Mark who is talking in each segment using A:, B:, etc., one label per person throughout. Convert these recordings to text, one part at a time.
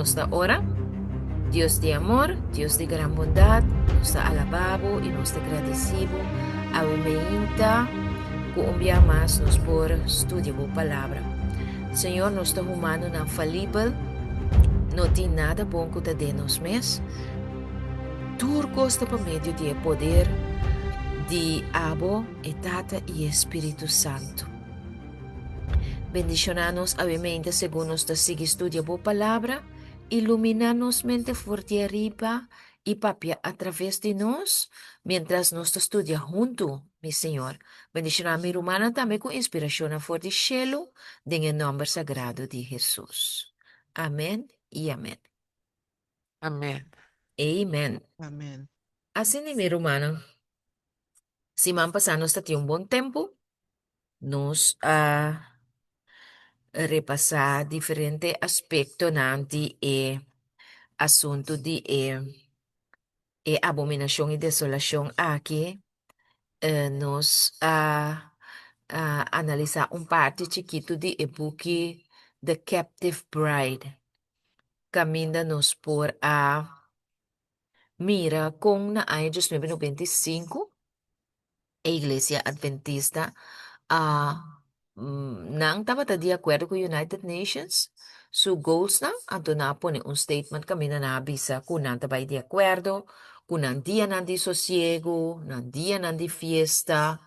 A: nuestra hora. Dios de amor, Dios de gran bondad, nos da alabado y nos da agradecido. Awimeinta, que un día más nos por estudiar la palabra. Señor, nos da humano não falível, não tem nada bom que te dê nos mes. Tudo costa por meio de poder de Abo, e Tata e Espírito Santo. Bendicionanos obviamente según nos sigue estudia la palabra, iluminanos mente fuerte arriba y papia a través de nos, mientras nos estudia junto, mi Señor. Bendicionar mi hermana también con inspiración a fuerte cielo, en el nombre sagrado de Jesús. Amén y amén.
B: Amén.
A: Amen.
C: Amen.
A: Así ni mi hermana, si man pasando hasta un buen tiempo, nos repasar diferentes aspectos de asunto de abominación y desolación aquí. Nos analizar un parte chiquito de book The Captive Bride. Camina nos por mira con na año 1995 a Iglesia Adventista não estava de acordo com o United Nations. Su goals na, anto na pone un statement kami na nabisa kung não estava de acordo, kung não dia não de sosiego, não dia não de fiesta,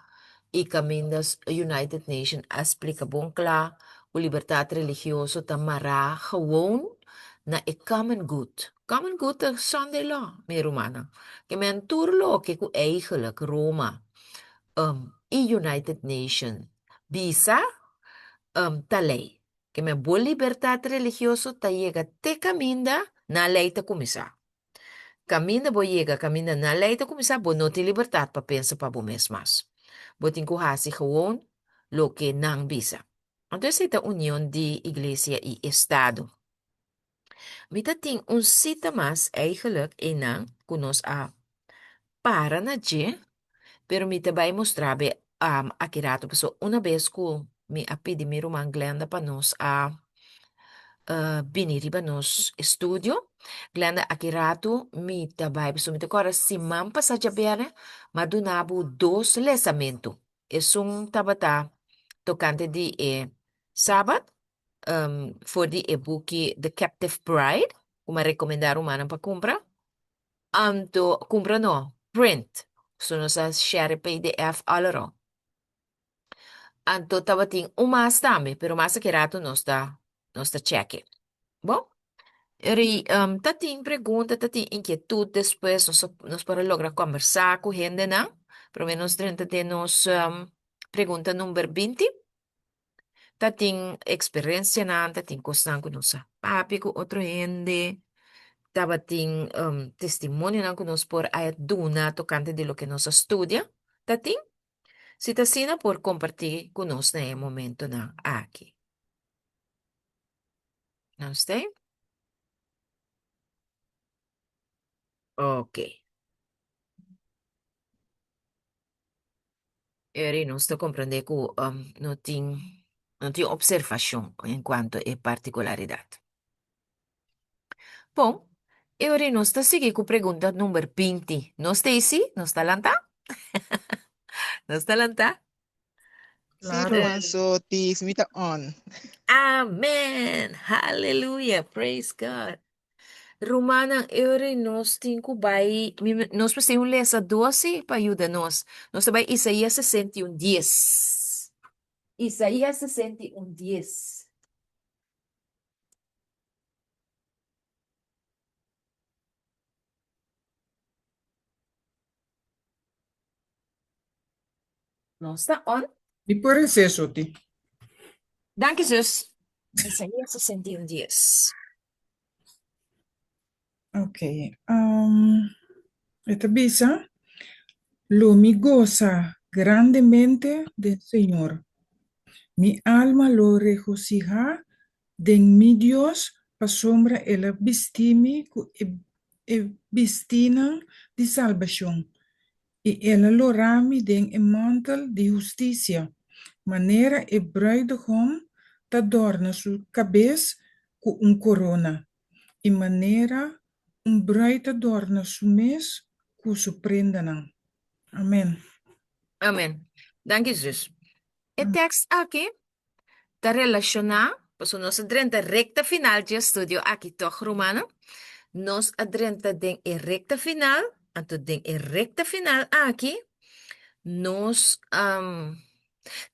A: e kami das United Nations explica bom klar, o liberdade religioso tamara gewoon na e common good. Common good is Sunday law, meer romana. Que men turlo ke ku eigenlijk Roma, United Nations visa ta lei que me boa liberdade religioso ta llega te caminda na lei ta começar. Caminda bo llega caminda na lei ta começar bo não tem liberdade para pensar para bo mesmas. Bo tem que hasi gewoon lo que não visa. Então esta união de igreja e estado. Mita tem cita mais eigenlijk en não conos a para na je, pero mita vai mostrar be akirato so una vez que mi apidi mi roman Glenda pa nos biniri pa nos studio. Glenda akirato mi tabay so mi takora si mampa sa jabere madunabu dos lesamento. Es un tabata tocante di Sabat for di buki The Captive Bride, kuma recomendaron manan pa compra. Anto compra no, print. Sono sa share PDF allora. Anto tabating umas dami, pero mas akirato no sta cheque. Bom, eri tating pergunta, tating inquietud después nos para lograr conversar con gente, ¿no? Por lo menos 30 de nos pregunta número 20. Tating experiencia, ¿no? Tating costan con nos papi, con otro gente. Tabating testimonio, ¿no? Con nos por ayuduna tocante de lo que nos estudia. Tating. Si te sina por compartir con nosotros en el momento na aquí. ¿No usted? Ok. Eri non sto comprendendo que non tiene observación en cuanto a particularidad. Bom, e ora non sta seguendo con pregunta numero 20. Non Stacy? Non sta lanta? Non sta lanta?
C: Si
B: Claro.
C: Romanso ti smita on.
A: Amen. Hallelujah. Praise God. Romana, ore nós temos vai, nós precisamos ler essa 12 para ajudar nós. Nós vai Isaías 61:10. Isaías 61:10. Não está on?
B: ¿Y por eso, ti?
A: Danke, zus. Isaías 61:10.
B: Ok. Esta visa lo mi goza grandemente del Señor. Mi alma lo regocija de mi Dios, pa sombra ela vistimi e vistina de salvación. Y ela lo rami den e mantel de justicia. Manera e bruidegom te adorna su cabeça com corona. e maneira bruid adorna su mes com su prenda não. Amém.
A: Amen. Dank je, zus. Het tekst aqui está relacionado, pues nós adrenta recta final de estudio aqui toch, Romano. Nós adrenta den e recta final, anto den e recta final aqui, nós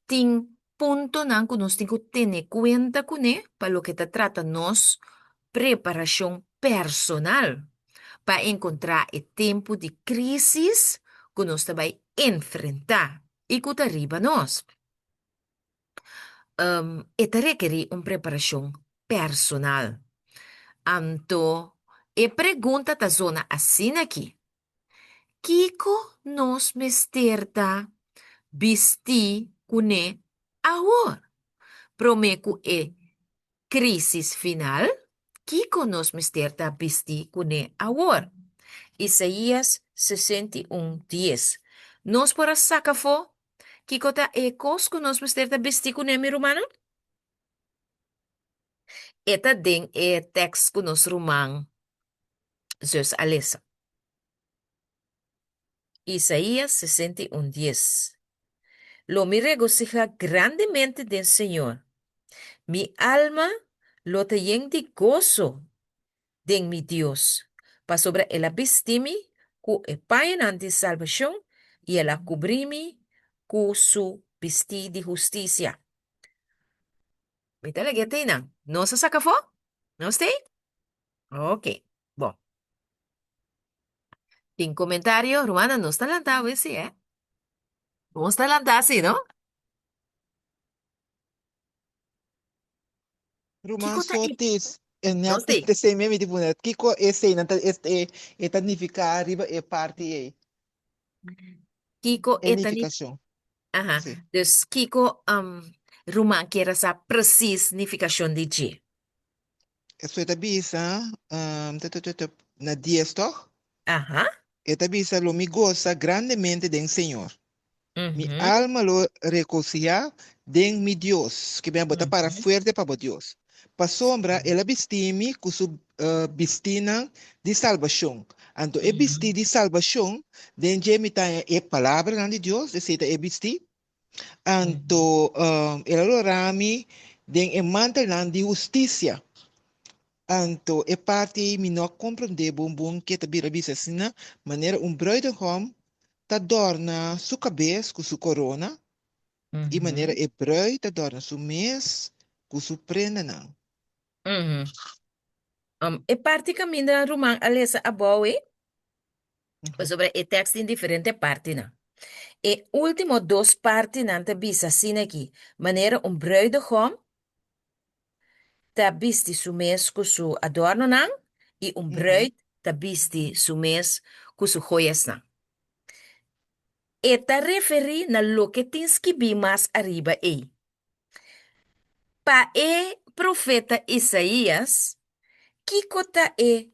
A: tem punto nan que nós temos que ter cuenta com para lo que te trata nós preparação personal para encontrar o tempo de crisis que nós vai enfrentar e que arriba nós. Esta requer uma preparação personal. Anto, e pergunta da zona assim aqui. Kiko nos mesterta bisti kune agora? Promeku e crisis final? Kiko nos mesterta bisti kune agora? Isaías 61:10. Nos por sacafo? Kiko ta ecos que nos mesterta bisti kune mi romano? Eta ding e text que nos romang. Zus Alessa. Isaías 61:10. Lo me regocija grandemente del Señor. Mi alma lo te de gozo de mi Dios. Pa sobre el abistimi cu e payan de salvación y el cubrimi cu su vesti de justicia. Mita la getina. ¿No se saca fo? ¿No usted? Ok. Bom. Sin comentario, Romana, no está lantado ese, ¿eh? No está lantado así, ¿no? ¿Qué
C: Romans
A: cosa es?
C: 40,
A: No sé.
C: te sei mesmo tipo, né? Kiko esse não é tanificar arriba é parte aí,
A: Kiko
C: é
A: etani.
C: nificação.
A: Aha.
C: Sim.
A: Dus Kiko, Roman kera sa precies significación de G.
C: Isso é tabisa, na 10 toch?
A: Aha.
C: É tabisa lo me goza grandemente del Senhor. Mi
A: Mhm.
C: alma lo reconciliar den mi Dios, que me bota para
A: Mhm.
C: fuerte para Dios. Pa sombra, ela bestime com su bestina de salvação. Então, é besti
A: Mhm.
C: de salvação, den je mi tá é palavra de Deus, é seita é besti.
A: Mhm.
C: Então, ela lo rami den é mantel de justiça. Então, é parte mi não compreender bom que tá bira bisa sina, maneira bruidegom tá adorna sua cabeça com sua corona, e maneira
A: Mhm.
C: é bruid adorna sua mês com sua prenda não.
A: Mhm. E parte caminda Roman alessa aboe sobre e text em diferente parte na. E último dos partes nanta bisa sin aqui. Maneira bruidegom ta bisti su mes com su adorno nan e bruid ta bisti su mes com su joias nan. Eta referi na lo que tens que vir mais arriba aí. Pa e profeta Isaías, que cota e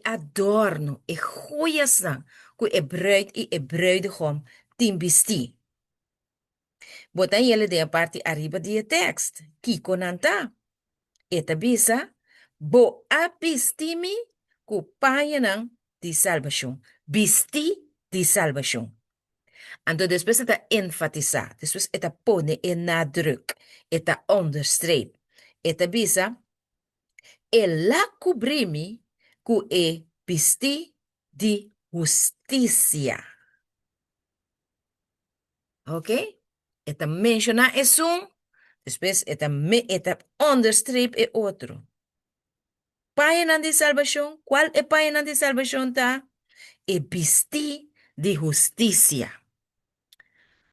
A: adorno, e joias na, que e bruid e bruidegom tin bisti. Botan ele de a parte arriba de text, que conanta. Eta bisa, bo a bistimi ku payanang di salvação. Bisti di salvação. Então, depois está enfatizar, depois está pone en nadruk, está onderstreep. Está bisa, la cubrimi cu e pisti di justicia. ¿Ok? Está menciona es un, después está onderstreep e otro. Payanan di salvación, ¿cuál es payanan di salvación ta? E pisti di justicia.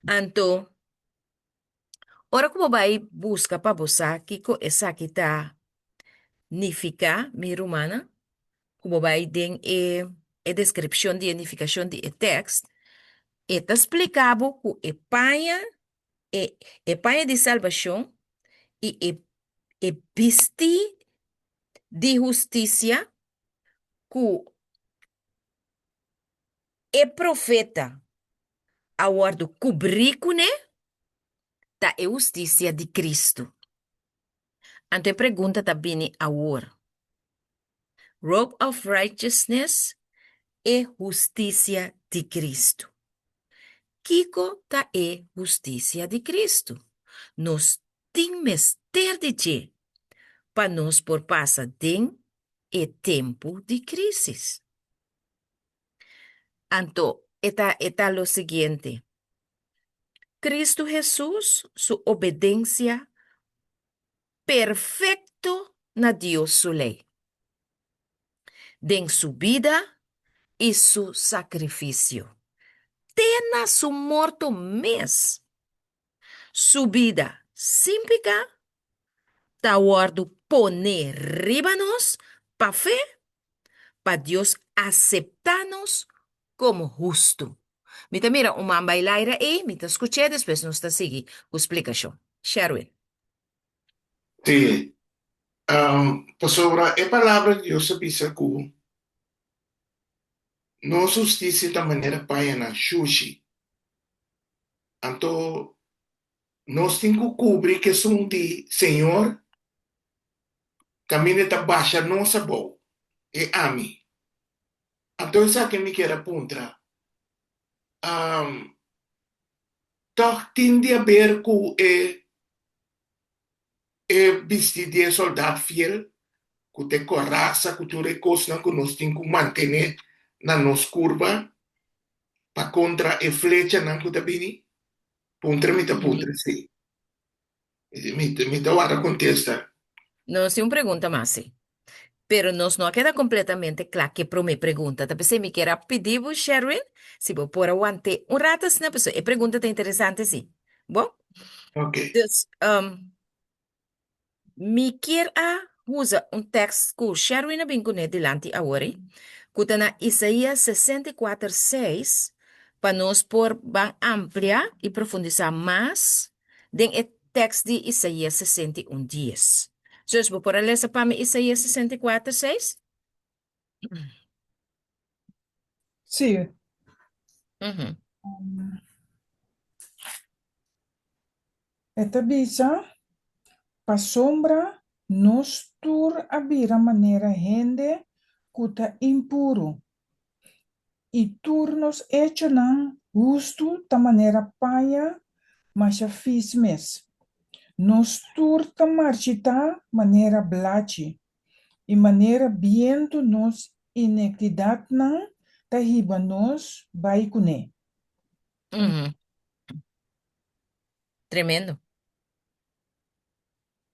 A: Anto, ora como vai busca para buscar kiko esa kita nifica mi romana, como vai den descripción de unificación de text, está explicado que e paia de salvação e pisti de justicia que e profeta aguardo cobrir da justiça de Cristo. Então, pergunta também agora. robe of righteousness e justicia de Cristo. Kiko ta e justicia de Cristo. Nos ting mester de je, pa nos por passa den e tempo de crisis. Anto, eta lo siguiente. Cristo Jesús, su obediencia perfecto na Dios su ley. Den su vida y su sacrificio. Tena su morto mes. Su vida símpica, ta guardo poner ríbanos pa fe, pa Dios aceptanos como justo. Mita mira, uma bailaira e mita escuché, después nos está seguir com explicação. Sherwin.
D: Sí. Pastora, é palavra de Deus sabia que não justiça da maneira paia na xuxi. Então, nós temos que cobrir que são de Senhor, caminho da baixa nossa boa. É ami. Então, isso aqui me quer apontar. Toch tende a ver com vestir de soldado fiel, que te coraça, que tu recosta, que nós temos que manter na nossa curva, para contra a flecha não que tá bem. Puntre mi te puntre, sì. Mi te guarda contesta.
A: Não, se pergunta mais, sim. Pero nos não queda completamente claro que pro me pergunta. Tá pensei me quer pedir, Sherwin, se vou por aguante rato, se na pessoa. E pergunta tá interessante, sim. Bom?
D: Ok.
A: Dus, me quer usa texto que Sherwin bem com delante agora, que está na Isaías 64:6, para nós por bem ampliar e profundizar mais den o texto de Isaías 61:10. Dus, vou por ler para mim Isaías 64:6?
B: Sí.
A: Uhum.
B: Esta bisa, pa sombra, nos tur abira maneira gente kuta impuro. E turnos hecho nan justo ta maneira paia, mas já fiz mes. Nos tur ta marchita maneira blachi. E maneira viento nos inequidade nan ta riba nos baikune.
A: Uhum. Tremendo.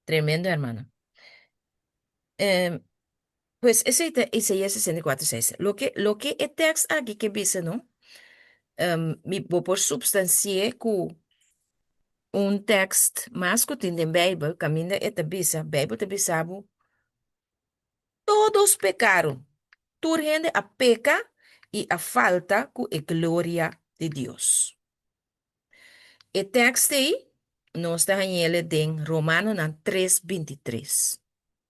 A: Tremendo, hermano. Pues ese es Isaías 64:6. Lo que el texto aquí que dice, ¿no? Me voy por substanciar con un texto más que tiene en la Biblia, camina esta bisa, Biblia te bisabo, todos pecaron. Tu gente a peca y a falta con la gloria de Dios. El texto ahí nos está en el de Romanos 3:23.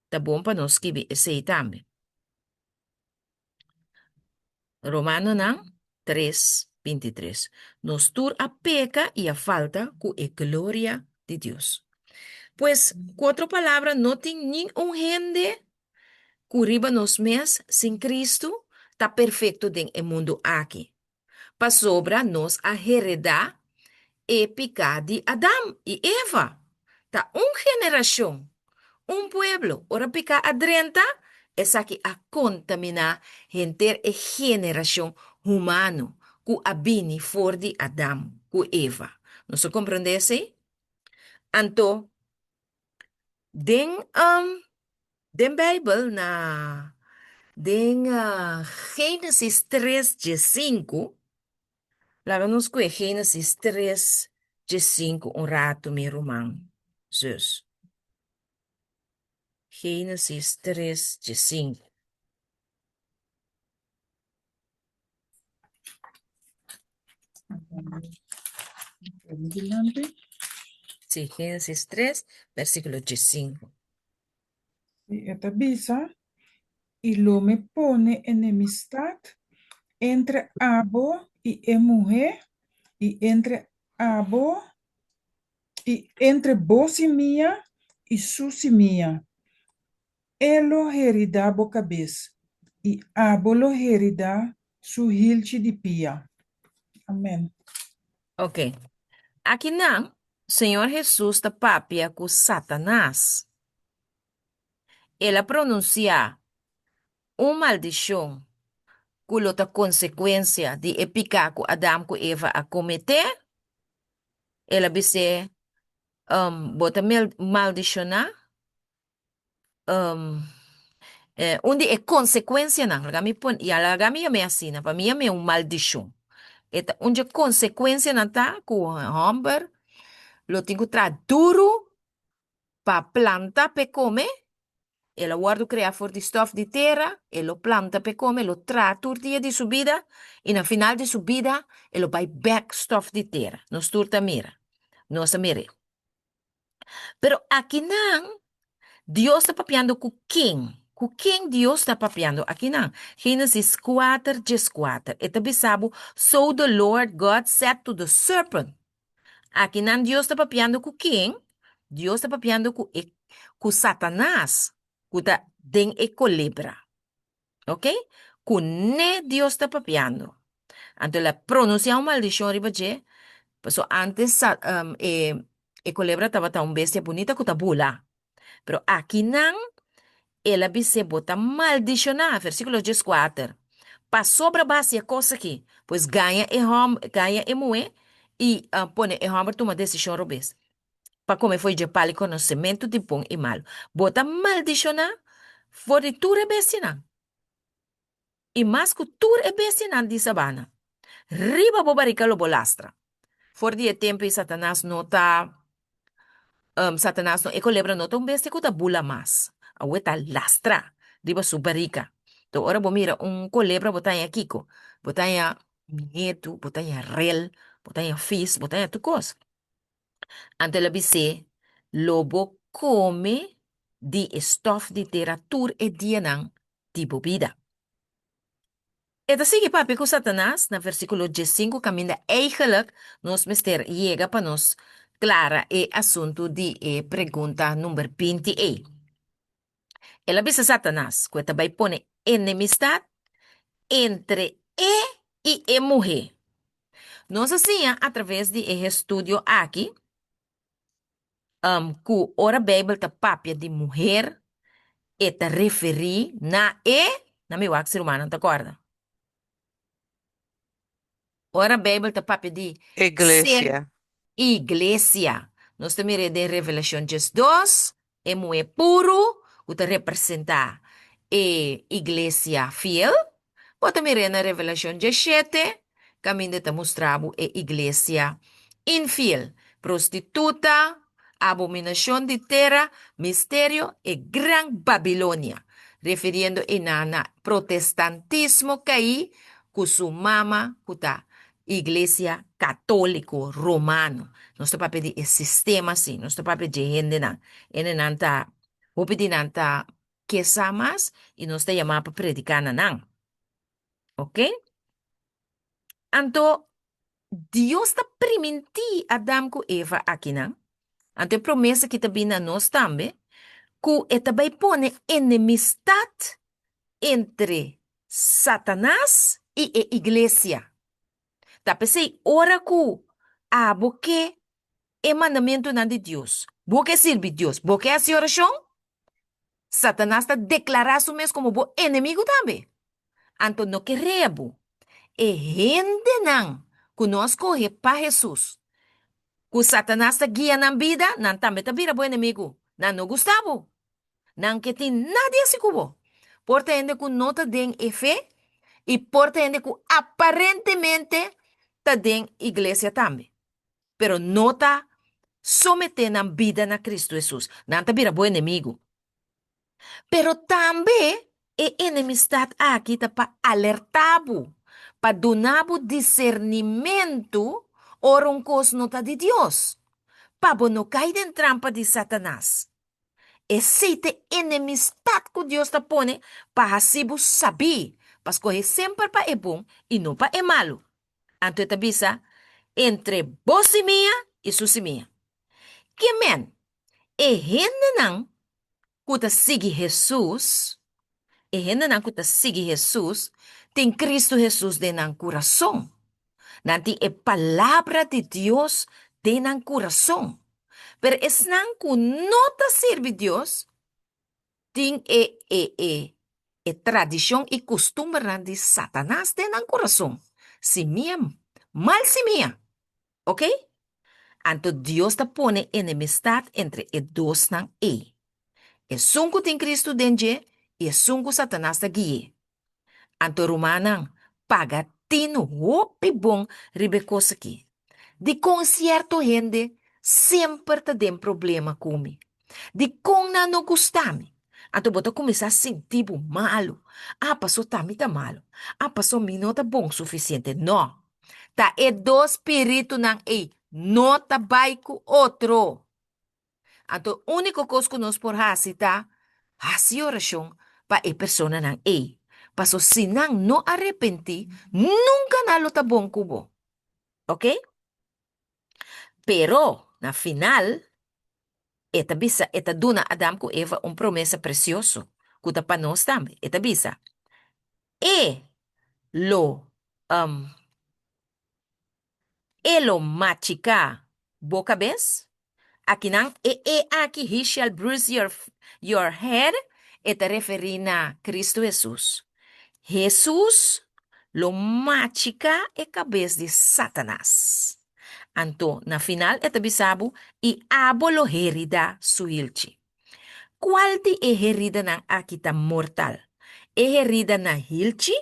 A: Tá bom para nós escrever esse aí também. Romano 3:23. Nos tur a peca y a falta cu e gloria de Dios. Pues, cuatro palabras, no tiene ni un gente curiba nos mes sin Cristo, está perfecto en el mundo aquí. Pa sobra nos a heredar e pecado de Adán y Eva. Ta generación, un pueblo, ora pica adrenta, es aquí a contaminar gente e generación humano, que abini for de Adão, que Eva. Não se compreende assim? Então, den Bible den Gênesis 3:5, lá vamos com Gênesis 3:5 rato, meu irmão. Jesus. Gênesis 3:5.
B: Adelante.
A: Sí, Génesis 3, versículo 5.
B: Y esta bisa, y lo me pone enemistad entre abo y mujer, y entre abo, y entre vos y mía, y sus y mía. Elo heridabo cabeça. e abolo herida su hilchi di pia. Amém.
A: Ok. Aqui não, Senhor Jesus está papia com Satanás. Ela pronuncia maldição com outra consequência de epicar com Adão com Eva a cometer. Ela disse, bota maldicionar, onde é consequência não. Lagami pon, e lagami é assim, para mim é maldição. Eta onde consequência não tá com o homem, lo tenho tra duro para planta para comer. Ela guarda criar for di stof di terra e lo planta per come lo tra turtia di subida e na final di subida e lo vai back stof di terra. Non sturta mira. Non sa mire. Pero aqui não, Deus está papiando com quem? Com quem Deus está papiando? Aqui não. Gênesis 4, 4. E também sabe, so the Lord God said to the serpent. Aqui não Deus está papiando com quem? Deus está papiando com Satanás. Com da den e colebra. ¿Ok? Cune Dios está papiando. Antes la pronuncia una maldición riba je. Pues antes culebra estaba tan bestia bonita que bula. Pero aquí nan, ela se bota maldicionar, versículo 4. Pa sobra base a cosa aqui, pois ganha e moe e pone e homem toma decisão robes. Pa como foi de pali conhecimento de bom e mal. Bota maldicionar, fornitura bestia nan. E mais cultura é bem di sabana. Riba bobarica lo bolastra. For di tempo e Satanás nota, Satanás no ecolebra nota bestia que bula mas. Aweta lastra. Riba subarica. To ora bo mira colebra botanya kiko. Botanya nieto, botanya rel, botanya fis, botanya tu cos. Ante la bise, lobo come di stof di literatura e dienang di bobida. E dan sigue papi com Satanás, na versículo 5, caminha eigenlijk nos mister chega para nos clara e assunto de pergunta número 28. Ela disse Satanás, que também põe enemistad entre e mulher. Nós assim, através de estudo aqui, que ora Bíblia está papia de mulher, e te referi na meu ser humano, tá acorda? Ora Bíblia está papia de ser
E: Iglesia.
A: iglesia. Nós também de Revelação 2, é muito puro, o que representa a iglesia fiel. Ou também na Revelação 7, caminho de mostrar a iglesia infiel, prostituta, abominação de terra, mistério e gran Babilônia, referindo a protestantismo que aí, com sua mama, com a iglesia católico romano. Nós estamos pedir esse sistema assim, nós estamos pedir gente não. Ele não está, vou pedir não está que mais e nós estamos chamando para predicar não. Ok? Então, Deus está permitindo Adão e Eva aqui não. Então, promessa que também nós também, que ele também põe enemistade entre Satanás e a igreja. Tá pensei, ora que porque é mandamento não de Deus. Porque serve Deus. Porque essa oração, Satanás está declarando mesmo como o inimigo também. Então, não queremos. E gente não que nós corre para Jesus. Que Satanás está guiando na vida, não também está vira bom inimigo. Não gostava. Não que tem nada assim como. Porta ainda que não está dando fé e porta ainda que aparentemente está dando igreja também. Pero não está sometendo a vida na Cristo Jesus. Não está vira bom inimigo. Pero também é enemistade aqui está para alertar, para donar discernimento ora um coisa não está de Deus. Para não cair em trampa de Satanás. Existe enemistade que Deus está pondo para assim saber, para escolher sempre para é bom e não para é malo. Então, está bisa entre você e minha e sua minha. Que men, é gente não que sigue Jesus, E gente não que sigue Jesus, tem Cristo Jesus dentro do coração. Nanti a palavra de Deus dentro do coração. Pero es não que não te serve Deus, tem tradição e costume de Satanás dentro do coração. Si mia, mal si mia. ¿Ok? Anto Dios te pone enemistad entre e dos nan e. E sungu tin Cristo denje, e sungu Satanás te guie. Anto Romanan, paga tino hopi bom ribe cosa aqui. De concierto gente, sempre te den problema comigo. De com na no gustami. Anto bota começar a sentir malo. Ah, passou tá me tá malo. Ah, passou me não tá bom o suficiente. Não. Tá é do espírito nang ei. Não tá vai com outro. Anto único coisa que nós por hasi tá. Hasi oração pa e persona nang ei. Paso se nang não arrepenti, nunca nalo tá bom kubo. Ok? Pero, na final, eta bisa, eta duna Adam ku Eva promessa precioso. Kuta pa nós também. Eta bisa. E lo, um, e lo machica boca bes. Aqui não, aqui he shall bruise your head. Eta referina Cristo Jesus. Jesus lo machica e cabeça de Satanás. Anto, na final, eta bisabu, e abo lo herida suilchi. Qual de é herida na akita mortal? É herida na hilchi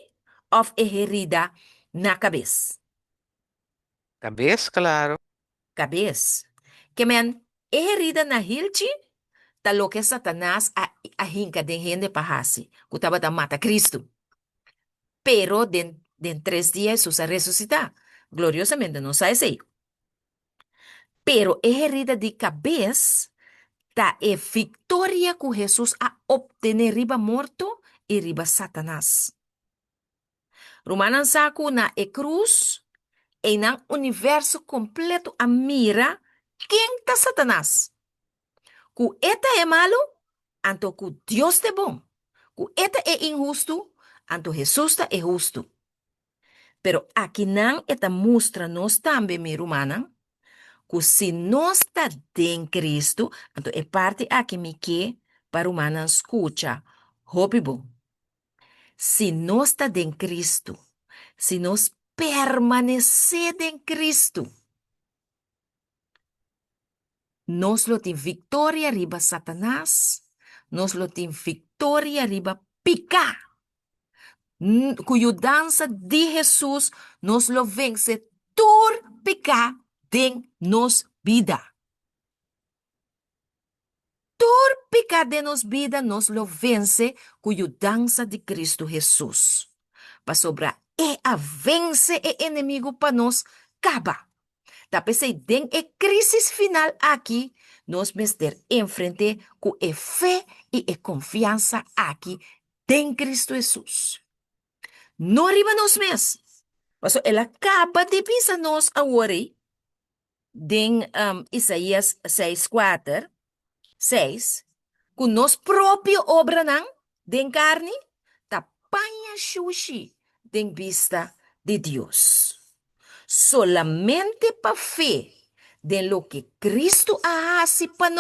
A: ou é herida na cabeça?
E: Cabeça, claro.
A: Cabeça. Que men, é herida na hilchi, ta lo que Satanás a hinca de gente pahasi, kutaba da mata Cristo. Pero den 3 días sus a resucitar. Gloriosamente, não sai sei. Pero é herida de cabeça, ta é vitória que Jesus a obtener riba morto e riba Satanás. Romanan saku na e cruz e nang universo completo a mira quem tá Satanás. Ku eta é malo, anto ku Dios é bom. Ku eta é injusto, anto Jesus tá é justo. Pero aqui não eta mostra nós também, mi romana, que se nós está em Cristo, então é parte aqui me que para humana escuta, hope bom. Se nós está em Cristo, se nós permanecer em Cristo, nós lo tem vitória riba Satanás, nós lo tem vitória riba pica. Cuyo dança de Jesus nos lo vence tur pica de nos vida. Pecado de nos vida nos lo vence cuyo dança de Cristo Jesus. Para sobrar a vence e inimigo para nos caba. Da pensei den e crisis final aqui, nos mester enfrente com e fé e confiança aqui em Cristo Jesus. Não arriba nos mes. Paso ela acaba de pisar nos a worry den Isaías 6:4, 6, com nos próprio obra não, den carne, tapanha xuxi, den vista de Deus. Solamente para fé, de lo que Cristo hace para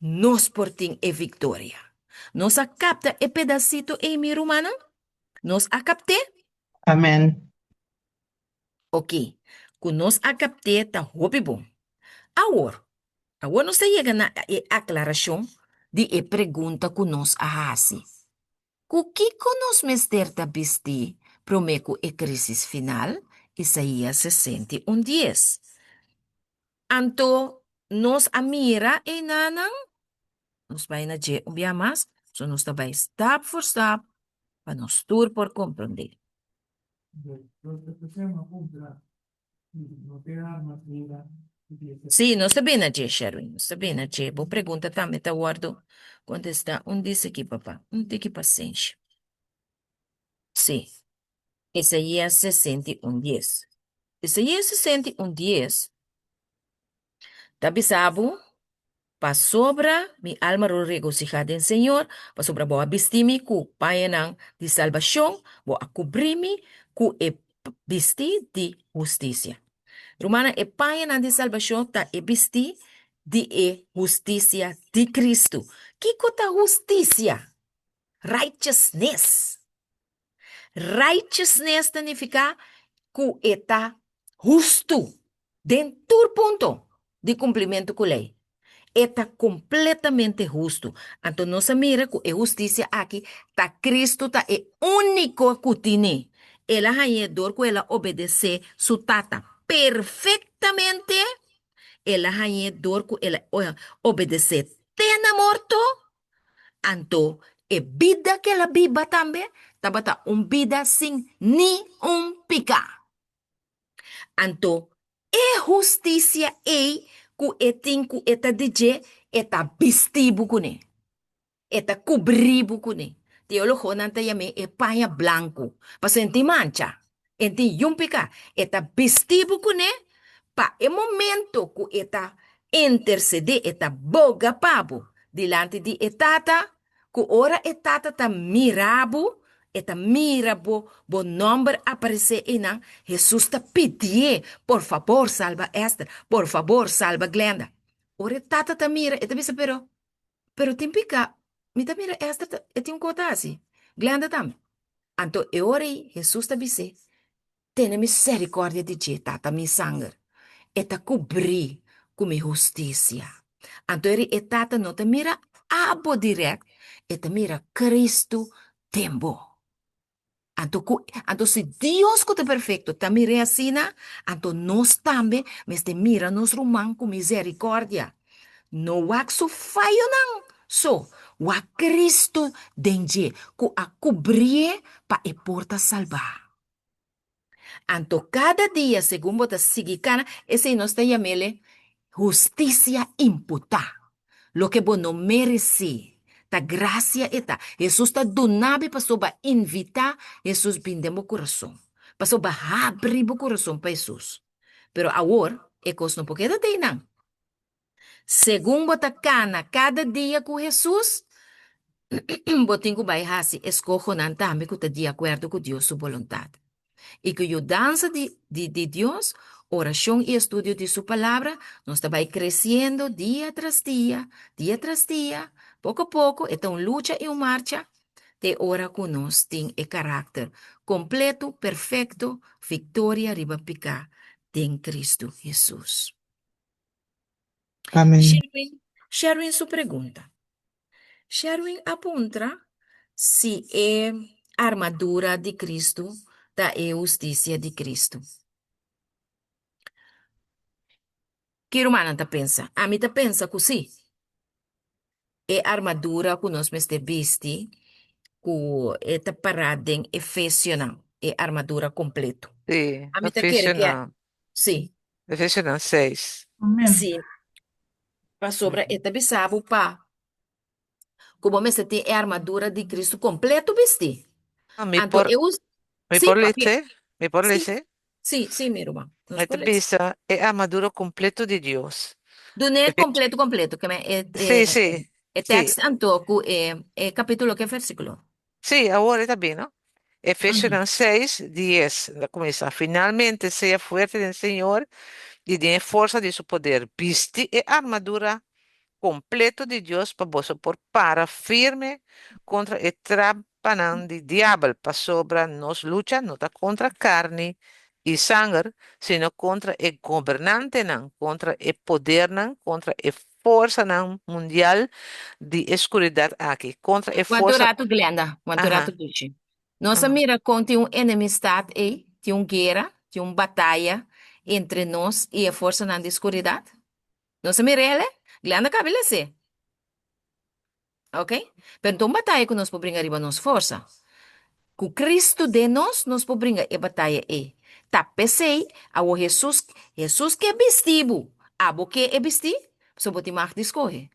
A: nós por tem é vitória. Nos acapta e pedacito em mi romana? Nos acapte?
F: Amen.
A: Ok. Com nos acapte, tá hope bom. Agora nós chega na aclaração de a pergunta que nós fazemos. O que nós mester da bisti promeco e crisis final? Isaías 61:10. Anto nos amira e nanang, nos vai na je mas, so nos tabay stop for stop, pa nos tour por compreender. Sim, nós também na je, Sherwin, nós também na je. Boa pergunta também, tá guardo. Contestar, disse aqui, papá, tem que paciência. Sim, Isaías 61:10. Isaías 61:10, tabi sabo, Pa sobra, mi alma ro regocijada en Señor, pa sobra bo abistimi ku payanang di salvación, bo akubrimi ku e bisti di justicia. Romana e payanang di salvación ta e bisti di e justicia di Cristo. Kiko ta justicia? Righteousness. Righteousness significa que está justo dentro do ponto de cumprimento com a lei. Está completamente justo. Então, nós mira que a justiça aqui, tá Cristo tá é único que tem. Ela é dor que ela obedece sua tata perfeitamente. Ela é dor que ela obedece até morto. Então, a vida que ela viva também, tá vida sem nenhum pecado. Anto, e justicia ku etinku eta DJ eta bistibu kune. Eta kubribu kune. Teologo nanta yame e paña blanco. Pa senti mancha. Enti yumpika eta bistibu kune. Pa e momento ku eta intercede eta boga pabu. Dilante di etata. Ku ora etata ta mirabu. Eta mirabo, bo nombre aparece en Jesús te pidie, por favor, salva Esther, por favor, salva Glenda. Ore tata te mira, eta bisa pero timpica, mi te mira Esther, eti un kota así, Glenda tam. Anto e ore Jesús te bise, tiene misericordia di je, tata mi sangre, eta cubri con mi justicia. Anto eri e tata no te mira abo direct, eta mira Cristo tembo. Anto se Dios que é perfeito também reacina, anto nós também, mas te mira nos román com misericórdia. No wak so falho não. So, wa Cristo denje, ku a cobrir pa e porta salvar. Anto cada dia, segundo bota sigicana, esse nós te chamele justicia imputa. Lo que bo no merece. Ta gracia eta. Jesus ta donabe pa soba invita Jesus bindemo coração. Pa soba abrir o coração pa Jesus. Pero agora, é coisa não pode ter não. Segundo bota cana cada dia com Jesus, botinho vai hasi escojo nan tambe que tá de acordo com Deus sua vontade. E que a dança de Deus, oração e estudio de sua palavra, nós está vai crescendo dia tras dia, pouco a pouco, é uma luta e uma marcha, de hora que nós tem o caráter completo, perfeito, vitória, riba picar, em Cristo Jesus.
C: Amém.
A: Sherwin, sua pergunta. Sherwin apunta se é armadura de Cristo da justiça de Cristo. Que romana ta pensa? A mim ta pensa que sim. É armadura que nós mestre viste, que é ta parada em Efésio não. É armadura completo.
E: Sì,
A: A mim ta quer que é,
E: Efesios
A: sim,
E: Efesios 6.
B: Amén.
A: sim. Para sobra é ta bisabo pa. Como mestre tem é armadura de Cristo completo viste.
E: Mi
A: Então
E: por,
A: eu,
E: mi
A: sim,
E: por
A: papi,
E: lese, mi por
A: sim,
E: lese,
A: sim, meu irmão. Nós
E: esta
A: podemos.
E: bisa è armadura completo di Dios.
A: Do né
E: Efes-
A: completo, que
E: Sì, sì,
A: é
E: sì,
A: texto antoco, é capítulo que é versículo.
E: sì, ahora está bien, ¿no?
A: Uhum.
E: Efesios 6:10, la comienza. Finalmente sea fuerte del Señor y tiene fuerza de su poder. Viste e armadura completo de Dios para vos por para firme contra el trapanán de diablo, para sobra nos lucha no está contra carne y sangre, sino contra el gobernante, nan, contra el poder, nan, contra el fuerza nan, mundial de oscuridad aquí, contra el
A: Quanto
E: fuerza,
A: rato, Glenda? Quanto rato,
E: ajá,
A: Duchi? Nossa
E: ajá.
A: mira, com tem enemistade aí, tem guerra, tem batalha entre nós e a força na escuridade. Nossa mira, ele, Glenda, cabelo assim, ok? Então, batalha que nós podemos brincar riba nos força. Com Cristo de nós podemos brincar e batalha aí. Tá, pensei, ao Jesus que é vestido, abo que é vestido, só pode mais discorrer.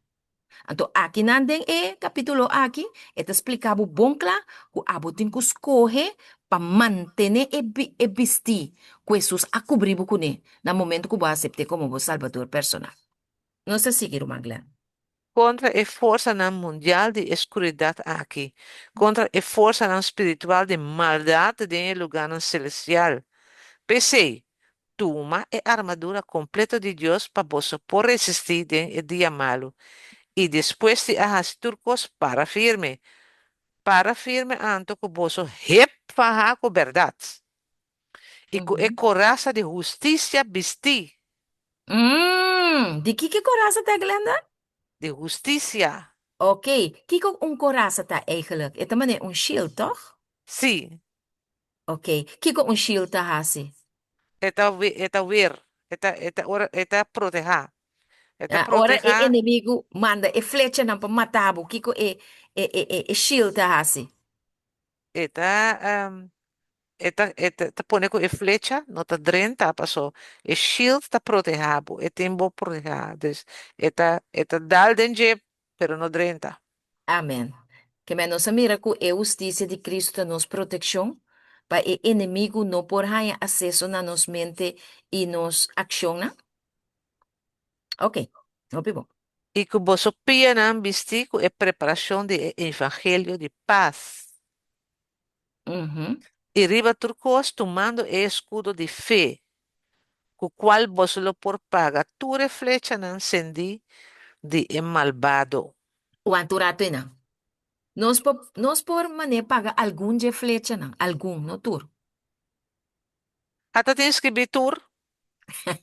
A: Então, aqui nandem capítulo aqui, é explicado bom claro, que a botin que escorre para manter e vestir, que Jesus a cobrir com ele, no momento que você aceitar como o salvador personal. Não se siga, irmã Glenn.
E: contra a força na mundial de escuridão aqui, contra a força na espiritual de maldade de lugar na celestial. PC, toma a armadura completa de Deus para você por resistir o dia malo. E depois de arrastar turcos para firme anto que você reparar com verdade. E com a
A: Uhum.
E: coraça de justiça vestir,
A: De que coraça tá, Glenda?
E: de justiça,
A: Oké, kiko een coraça tá eigenlijk. Het is een shield, toch?
E: sim,
A: Oké, kiko een shield tá hasi.
E: eta ver, eta proteger, eta
A: Ora e
E: proteger,
A: inimigo manda e flecha na pa matabu. Kiko e shield tá hasi.
E: eta, te pone com a flecha, não tá drenta, passou. E shield tá protegado, e tempo protegado. Eta dal denje, pero no drenta.
A: Amém. Que menos mira que a justiça de Cristo nos proteção, para o inimigo não por ter acesso na nos mente e nos acciona. Ok, não bom.
E: E que você pia na ambistico é preparação de evangelho de paz.
A: Uhum.
E: E riba turcos tomando o escudo de fé, com o qual você lo por paga, tu flecha não encendi de malvado.
A: O anturato na. Nos por mané paga algum de flecha não, algum, no tur.
E: Até tens que bitur,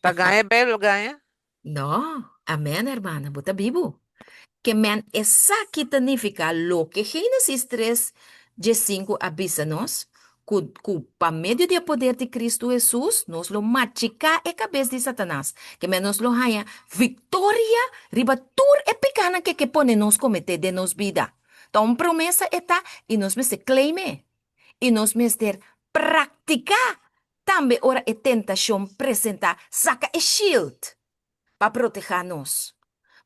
E: para ganhar belo ganha.
A: No, amén, hermana, bota vivo. Que men esa que significa lo que Génesis 3, de 5 avisa-nos, que pa medio do poder de Cristo Jesus, nos lo machica e cabeça de Satanás, que men nos lo haya victoria riba tur e pecana que pone nos cometer de nos vida. Então, promessa está e nos me se claime, e nos me ter praticar. Também ora e tentação presenta, saca e shield para protegernos.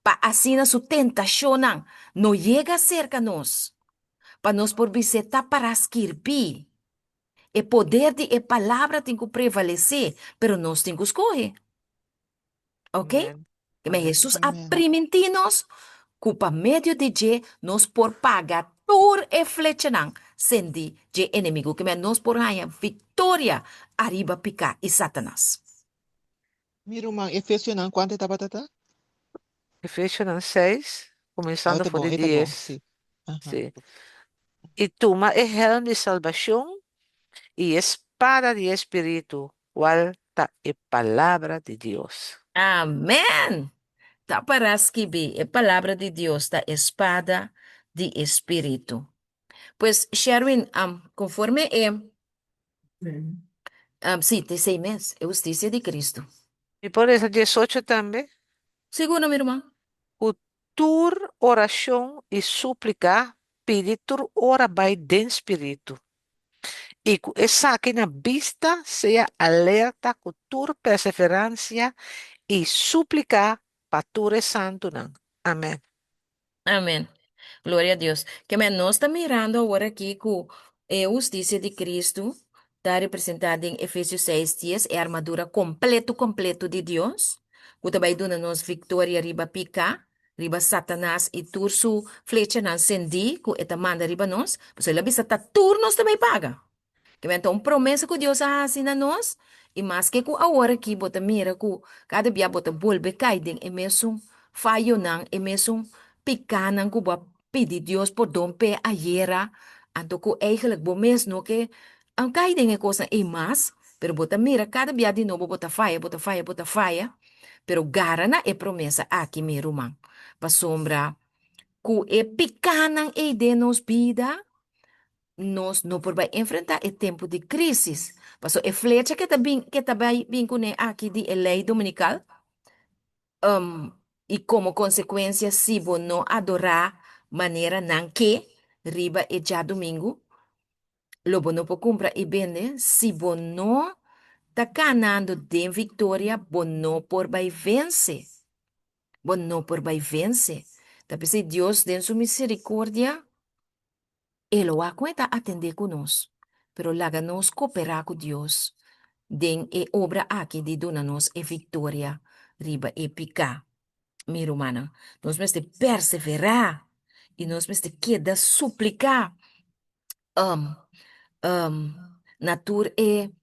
A: Para así na su tentación no llega cerca nos. Para nos por visita para escrever. O poder de a palavra tem que prevalecer, pero nós temos que escolher. Ok?
E: Amém.
A: Que me
E: Amém.
A: Jesus
C: Amen.
A: aprimentir-nos, culpa medio de je, nos por pagar tur e flecha não, sendi de inimigo, que me nos por ganhar vitória, arriba pica e Satanás.
C: Miro mang Efésio ng quanto tá batata?
E: Efésios 6,
C: Ah,
E: começando
C: tá
E: por
C: bom, tá bom,
E: 10.
C: sim. Aham.
E: Sim. E toma o helm de salvação e espada de espírito, qual está a palavra de Deus.
A: Amém! Tá para escrever a palavra de Deus da espada de espírito. Pues, Sherwin, conforme sí, de 6 meses, é justiça de Cristo.
E: E por isso, 18 também,
A: Seguro, meu irmão?
E: o tur oração e súplica, pedir tur ora by den espírito. E que essa aqui na vista seja alerta com tur perseverança e súplica para tur santo não. Amém.
A: Amém. Glória a Deus. Que me nós está mirando agora aqui que a justiça de Cristo está representada em Efésios 6:10, é a armadura completo de Deus. Que também dá nos vitória riba pica, riba Satanás e turso flecha não sendi, que eta manda riba nós, pois ele bisa tá turnos também paga. Que então promessa que Deus assim a nós, e mais que agora aqui bota mira que cada dia bota volve cair e mesmo falho não, e mesmo picar não que bota pedir Deus por dompe a yera, então que eigenlijk bom mesmo que cair em coisa e mais, pero bota mira cada dia de novo bota falha, pero garana é promessa aqui meu irmão, para sombra que é picar não e de nos vida nós não por vai enfrentar o tempo de crise. Passo a flecha que tá bem vincune aqui de lei dominical, e como consequência, se você não adorar maneira não que, riba e já domingo, lobo não pode comprar e vender, se você não tá ganhando de vitória, você não por vai vencer. Você não por vai vencer. Tapi se Deus, em sua misericórdia, Ele va a atender conosco, pero láganos cooperar con Dios. Den e obra aqui de donanos e victoria riba e pica. mi hermana. Nos meste perseverar y nos meste queda suplicar. Um, um,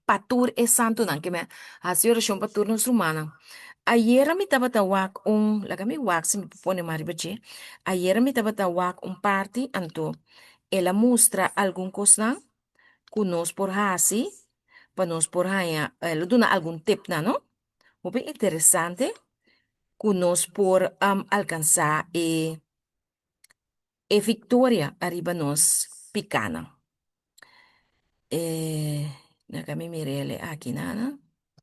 A: patur e santo nan que me hace oración patur nos rumana. Ayer mi tava tawak la kami wak si mi pone maribache. Ayer mi tava tawak party anto ela mostra algum cosa kunos por hasi, para nos por haya, ela dona algum tip na, no? Muito interessante, kunos por alcançar vitória arriba nos picana. Na kami mirele aqui, nana?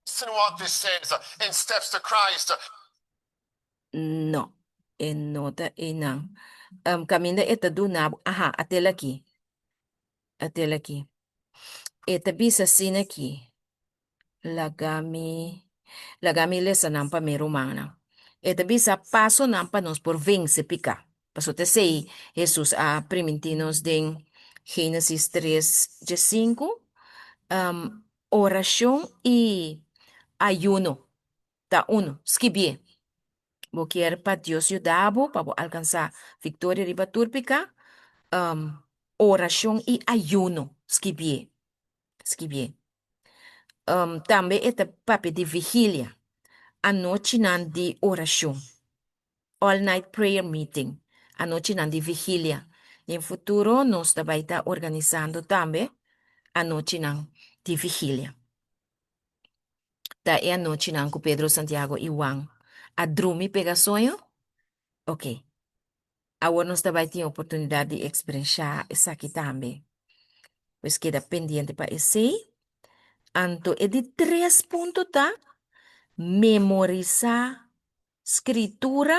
F: Listen to what this says in Steps to Christ.
A: No, nota não. Caminda eta do nabo, aha, até aqui. Até aqui. Eta bisa sina aqui. Lagami, lagami lesa nampa mi romana. Eta bisa paso nampa nos por vence pica. Paso te sei, Jesus a primitinos den Génesis 3:5, oración y ayuno. Ta uno, skibie. Bo quer pa Dios yudabo, pa bo alcanzar victoria riba turpica, oración y ayuno. Skibie. Skibie. Também é papi de vigília. A noite não de oração. All night prayer meeting. A noite não de vigília. Em futuro, nós também está organizando também a noite não de vigília. Da é a noite não com Pedro, Santiago e Juan. A dormir pega sonho? Ok. Agora nós também temos a oportunidade de experienciar isso aqui também. Pois queda pendente para esse. Anto é de 3 pontos, tá? Memorizar escritura,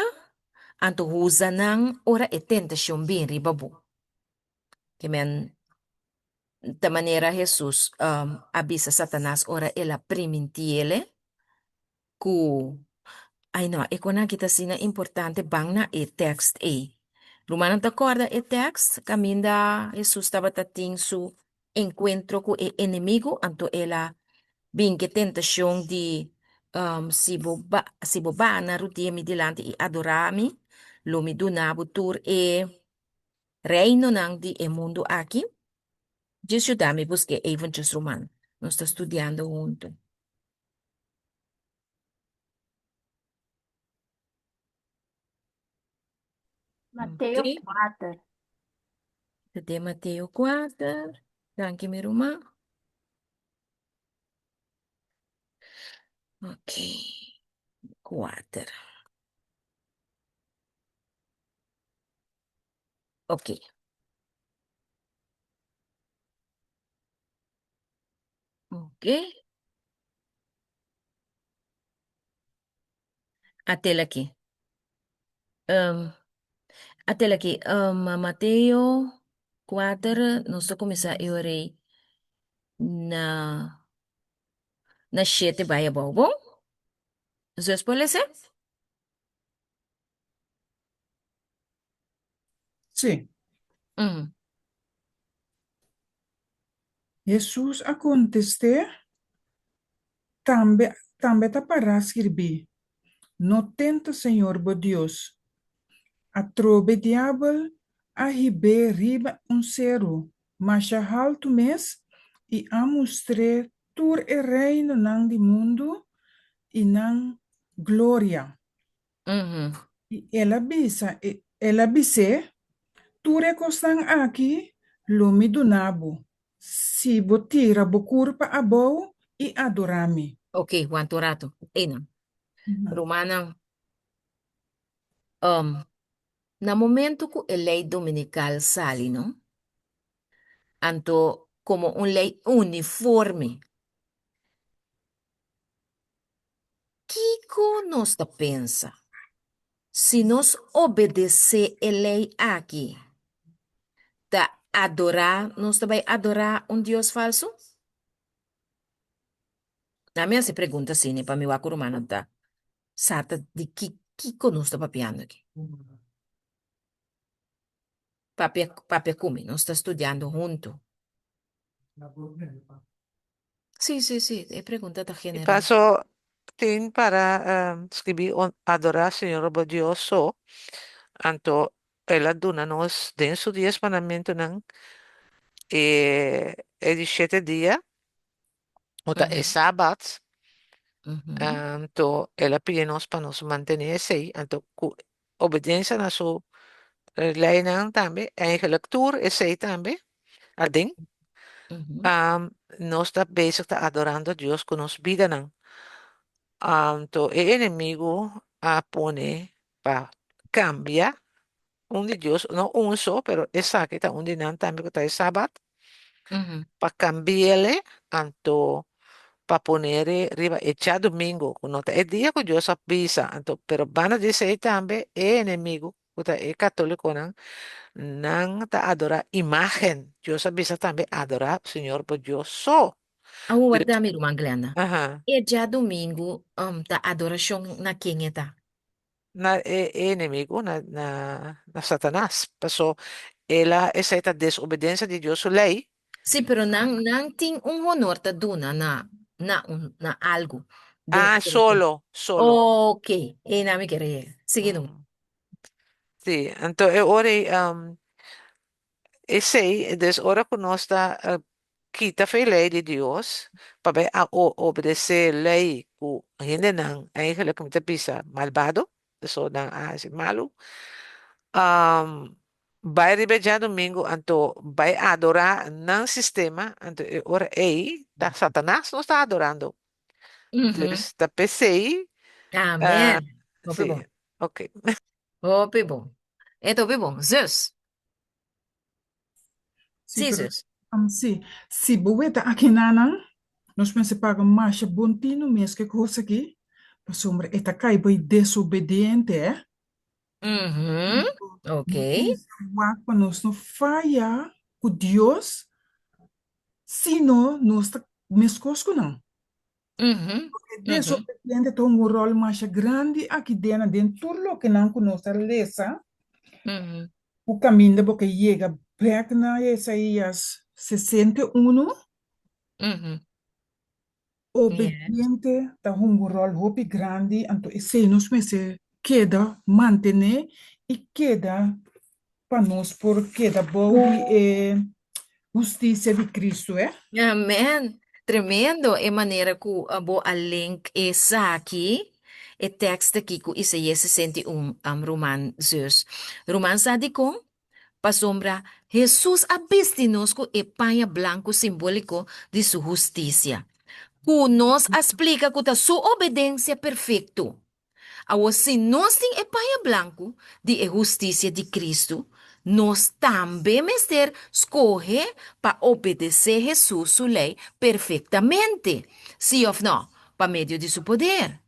A: anto usa ng ora e tentasyon bin ribabu. Kemen, ta manera Jesus abisa Satanas ora ela primintiele ku ay no, na kita sina importante bang na text e. Rumana ta corda text, caminda Jesus tava tating su encuentro ku enemigo anto ela bin que tentação de si boba na rutia mi dilante e adorami, lumi dunabo tur reino nang di e mundo aqui. Disso dami busque evangelhos romano. Nós está estudando junto.
G: Mateo
A: Ok?
G: 4.
A: De Mateo 4. Danke, meu irmão. Ok. 4. Ok. Ok. Até aqui. Até aqui. Mateo 4. Nós estamos começar a orar na 7 baya bom? Vocês podem ser?
B: Sí.
A: Uhum.
B: Jesús a contesté, tambe ta para sirvi. No tenta Senhor bo Deus. A trobe diabo a ribe riba un cero. Mas a halto mes e a mostre tur e reino nang di mundo e nang gloria.
A: Uhum.
B: E ela bise, tu recostan aqui, lumi do nabo. Si botira bocurpa abou e adorami.
A: Ok, quanto rato? Ina.
B: Uhum.
A: Romana, na momento que a lei dominical sale, não? Anto como uma lei uniforme. Kiko nos da pensa? Se nós obedecer a lei aqui, da adorar, nós também adorar um Deus falso? Na minha se pergunta assim, para meu acurumano, tá? Sata de que Kiko nos está papiando aqui? Papia come, nós está estudando junto. Sim, sim, sim, é pergunta da
E: E
A: general.
E: paso tin para escrever adorar Senhor o Dios so, anto ela duna-nos den su dias mandamento ng di 7 dia, uta sabat, anto ela pide-nos para nos mantener sei, anto obediência na su lei nang tambe, eigenlijk toer is sei tambe, ading, nós está bezig te adorando a Deus com nos vida nang. To inimigo pone para cambiar un de Dios, no un solo, pero esa que está un de nan también que está el sábado, para cambiarle, anto, para poner arriba, echar domingo, no está el día que Dios avisa, anto, pero van a decir también, el enemigo, que está el católico, nan está adora imagen, Dios avisa también adorar Señor, pues Dios so.
A: Awo dami rumang Glenda.
E: Ajá.
A: E já domingo, ta adoração na quem tá?
E: Enemigo, na Satanás. Pasó, esa desobediencia de Dios, su ley.
A: Sim, pero não tem honor ta duna na algo. Bom,
E: Solo.
A: ok, e na me querer. Sige no.
E: Mm. Sí, entonces ahora, ese, des ahora que no está, quita fe ley de Dios, para ver a obedecer ley, que gente nan, eigenlijk como te pisa, malvado, eso nan hace malo. Vai ribejar domingo, anto vai adorar não sistema, anto ora ei, tá Satanás não está adorando. Dus da PC, ah,
A: Amém. Hope
E: sim,
A: bom.
E: ok.
A: Hope bom. Então, hope bom. Zeus.
B: Sí,
A: Sim,
B: pero
A: Zeus.
B: sí, si buweta aqui nana, nós pensa paga mais bontino mês que coisa aqui, para sombra eta cai boi desobediente,
A: Ok.
B: para nós não falha com Deus, se não nós tá mescosco não. Desobediente tem um rol mais grande aqui dentro do que não conosco lesa, o caminho porque chega back na Isaías 61.
A: Yes.
B: Obediente ta un rol hopi grande, anto esse nos me se queda mantener e queda para nós por queda body justiça de Cristo,
A: Amém. Tremendo. É maneira que a link essa aqui. E texto aqui que Isaías 61, Roman Zeus. Roman sabe com? Pasombra, Jesus abiste-nos com e panha blanco simbólico de sua justiça. Que nos explica que a sua obediência perfeita. Ao se nós tem e panha blanco de justiça de Cristo, nós também mester escolhe para obedecer Jesus sua lei perfeitamente. Sim ou não? Para meio de seu poder.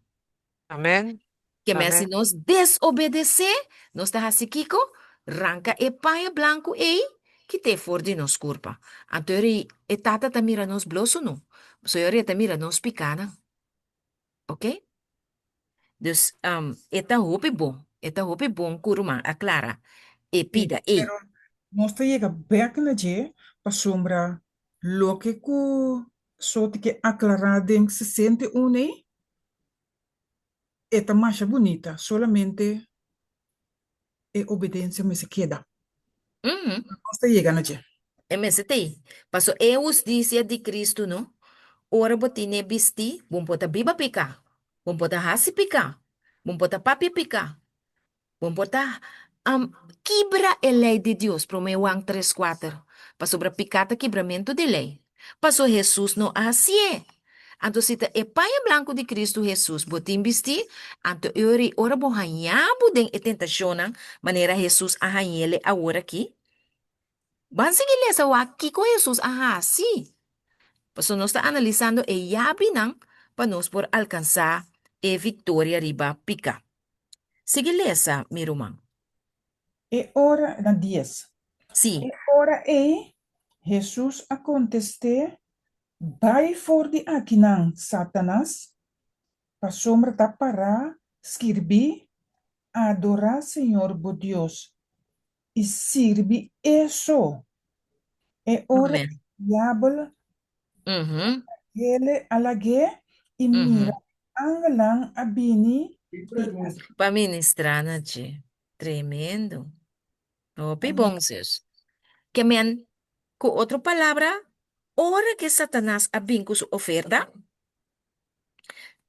E: Amém.
A: Que mas se
E: Amém.
A: nós desobedecer, nós está assim, Kiko, ranca e paia blanco e que te for de nos culpa. Antori, e tata ta mira nos bloso no. Soyori ta mira nos picana. Ok? Dus, eta hopi bom kuruma, a Clara. E
B: Sí,
A: pida, e.
B: pero nós chega back na je para sombra lo que ku so que aclarar em 61 eta mais bonita, solamente obediência me se queda. Nós chega na je.
A: MST. Paso e justicia de Cristo, no? Ora botine bisti, bom pota biba pica. Bom pota hasi pica. Bom pota papi pica. Bom pota quebra a lei de Deus, pro meu 3:4. Pa sobre picata quebramento de lei. Paso Jesus no assim é. Anto sita e paia blanco de Cristo Jesus, botim bisti, anto ori ora bo hanyabu den e tentaciona, maneira Jesus ahanyele a ora aqui. Bansige sa wa kiko Jesus ahasi. Paso nos está analizando e yabi nang panos por alcanzar e victoria riba pica. Sige lesa, mi rumang.
B: E ora na 10.
A: Si.
B: E ora Jesus a conteste vai for de akinang Satanas, para sombra da para escrever adorar Senhor bo Deus e sirvi isso. E ora
A: Amen.
B: diabo
A: Mhm.
B: ele alague e mira Angelang abini
A: Para ministrar na je. Tremendo. No, pibongsos. Que men, con otra palabra, ora que Satanás abin con su oferta,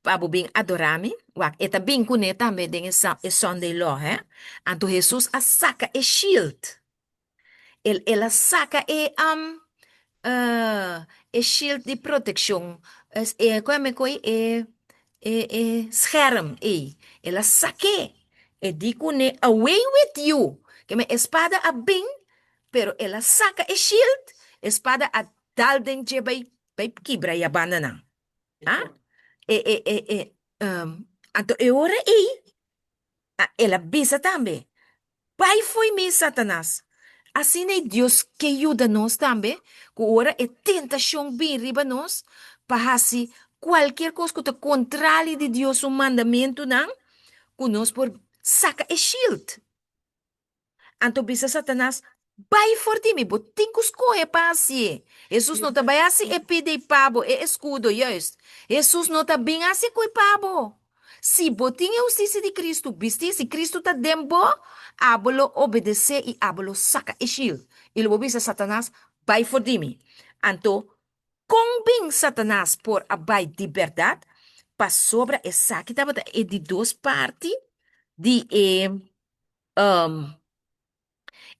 A: para bing adorami, wak eta bing con tambe den es Sunday law, Anto Jesús a saca e shield. Ela saca e shield de proteção. Como é que scherm, ela saque. E digo, ne, away with you. Que me espada a bing, pero ela saca e shield, espada a dal den je by kibra ya banana. Ah? Anto e ora ela bisa também. Pai foi me Satanás. Assim é Deus que ajuda nós também, que ora é tentação bem riba nós, para assim, qualquer coisa que te contrário de Deus, um mandamento, não, que nós por saca e shield. Anto bisa Satanás, vai for ti, mi botin kuskoe pa assim. Jesus não tá bem assim, e pide pabo, e escudo, yes. Jesus não tá bem assim, coi pabo. Se botin é o sisi de Cristo, bisti, se Cristo tá dembo, abolo obedecer e abolo saca e shield. E logo bisa Satanás, vai for ti, mi. Anto, com bem Satanás por abai de verdade, pa sobra essa que tava de duas partes, de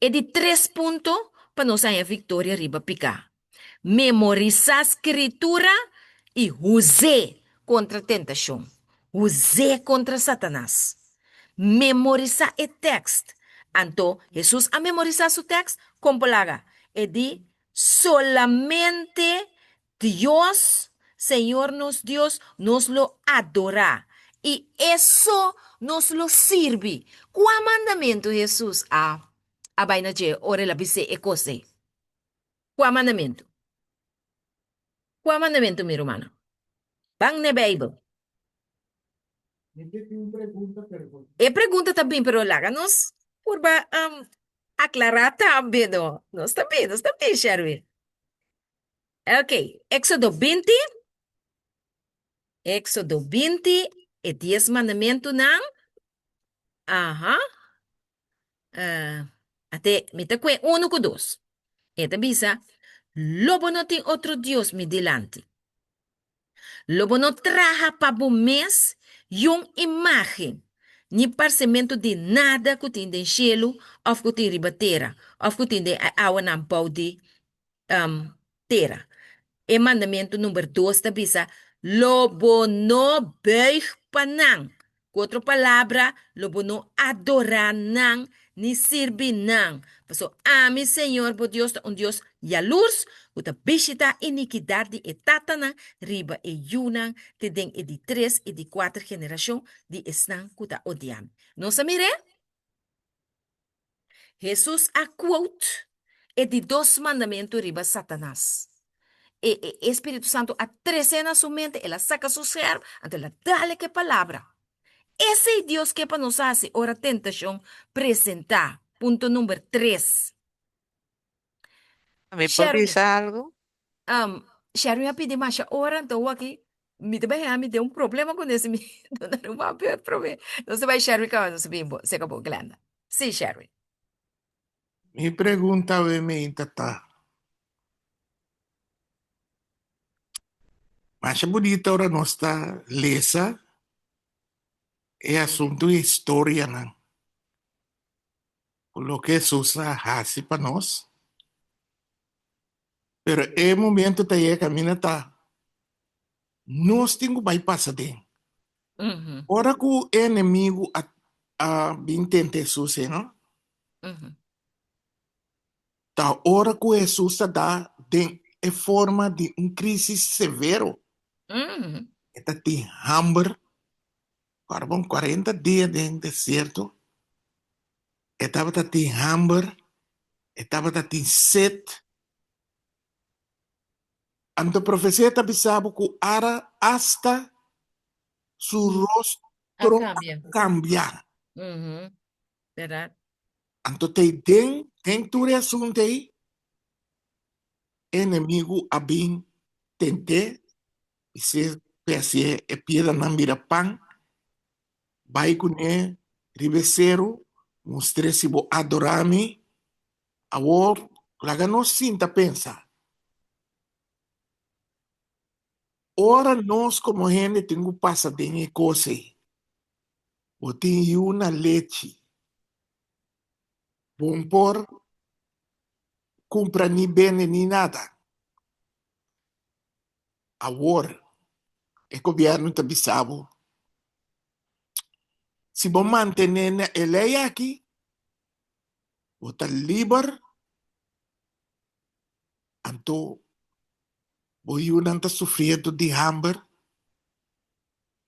A: e de 3 puntos para nós ganhar vitória riba picar. Memorizar a escritura e usar contra a tentação. Usar contra Satanás. Memorizar o texto. Então, Jesus a memorizar su texto, como palavra, e de solamente Dios, Señor nos Dios, nos lo adora. Y eso nos lo sirve. ¿Cuál mandamiento Jesús a vaina je ore la bise e cose? ¿Cuál mandamiento? ¿Cuál mandamiento, mi hermano? Van na Bible. E pregunta também, pero láganos por aclarar também, no? Nós também, Sherwin. Ok, Éxodo 20, e 10 mandamento não? Aham. Até, me te cuen 1 com 2. Eta bisa, lobo não tem outro Deus me delante. Lobo não traja para o mês e uma imagem, nem parecimento de nada que tem de cielo, ou que tem ribatera, ou que tem de água na pau de terra. E mandamento número 2 da bisa, lobo não beig panang. Com outra palavra, lobo não adorar nang, ni sirvi nang. Paso, mi Senhor, bo Deus, um Deus jalurs, o ta bishita iniquidade e tatana, riba e yunang, te den e de 3 e de 4 geração de esnang kuta odiam. Não samire? Jesus a quote e de 2 mandamentos riba Satanás. Espíritu Santo a trecena su mente, ela saca su ser, ante la dale que palabra. Ese es Dios que para nos hace, ora tentación, presentar. Punto número 3.
E: ¿Me
A: Sherry,
E: dice algo?
A: Sherry me pide más ora, então aqui, me também me deu problema com esse, não vai ter problema. Não se vai Sherry, que não se bimbo, se acabou, Glenda. Sim, Sherry.
D: Mi pregunta obviamente tá. Mas bonita ora nossa lesa é assunto de história, não? Por lo que Jesus hace para nós. Pero é momento tá aí caminha tá. Nós temos que passar dentro. Ora que o inimigo a intenta Jesus, não? Tá hora que Jesus dá em forma de crise severo. Esta tem hambre, carbon 40 dias dentro do deserto. Estava tem hambre, estava tem sede. Ante a profecia está bisabo que ara hasta su rostro cambiar.
A: Verdade.
D: Ante tem tudo assunto aí, inimigo a bem tente, se espécie e piedra nambira pan, vai kune ribesero, mostre si bo adorami, awor, laga no sinta pensa. Ora nós como gente tengo passa dengue cose, botin una leche, bom por, compra ni bene ni nada. Awor, e governo tabisabo. Se bom mantener a lei aqui, bota liber, anto, boi não está sofrendo de hambre,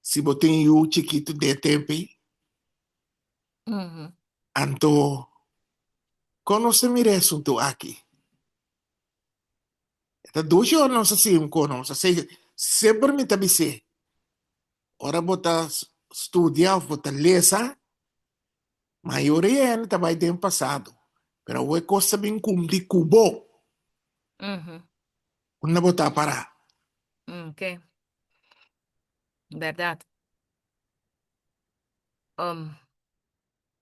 D: se botem o chiquito de tempo,
A: Uhum.
D: anto, conoce mi assunto aqui. Tá dois anos assim, conosco, sempre me tabise. Ora bota estudar, bota lesa, maioria ainda vai ter passado. Pero o coisa bem cumprir cubo,
A: Uhum.
D: não botar para.
A: Ok, verdade.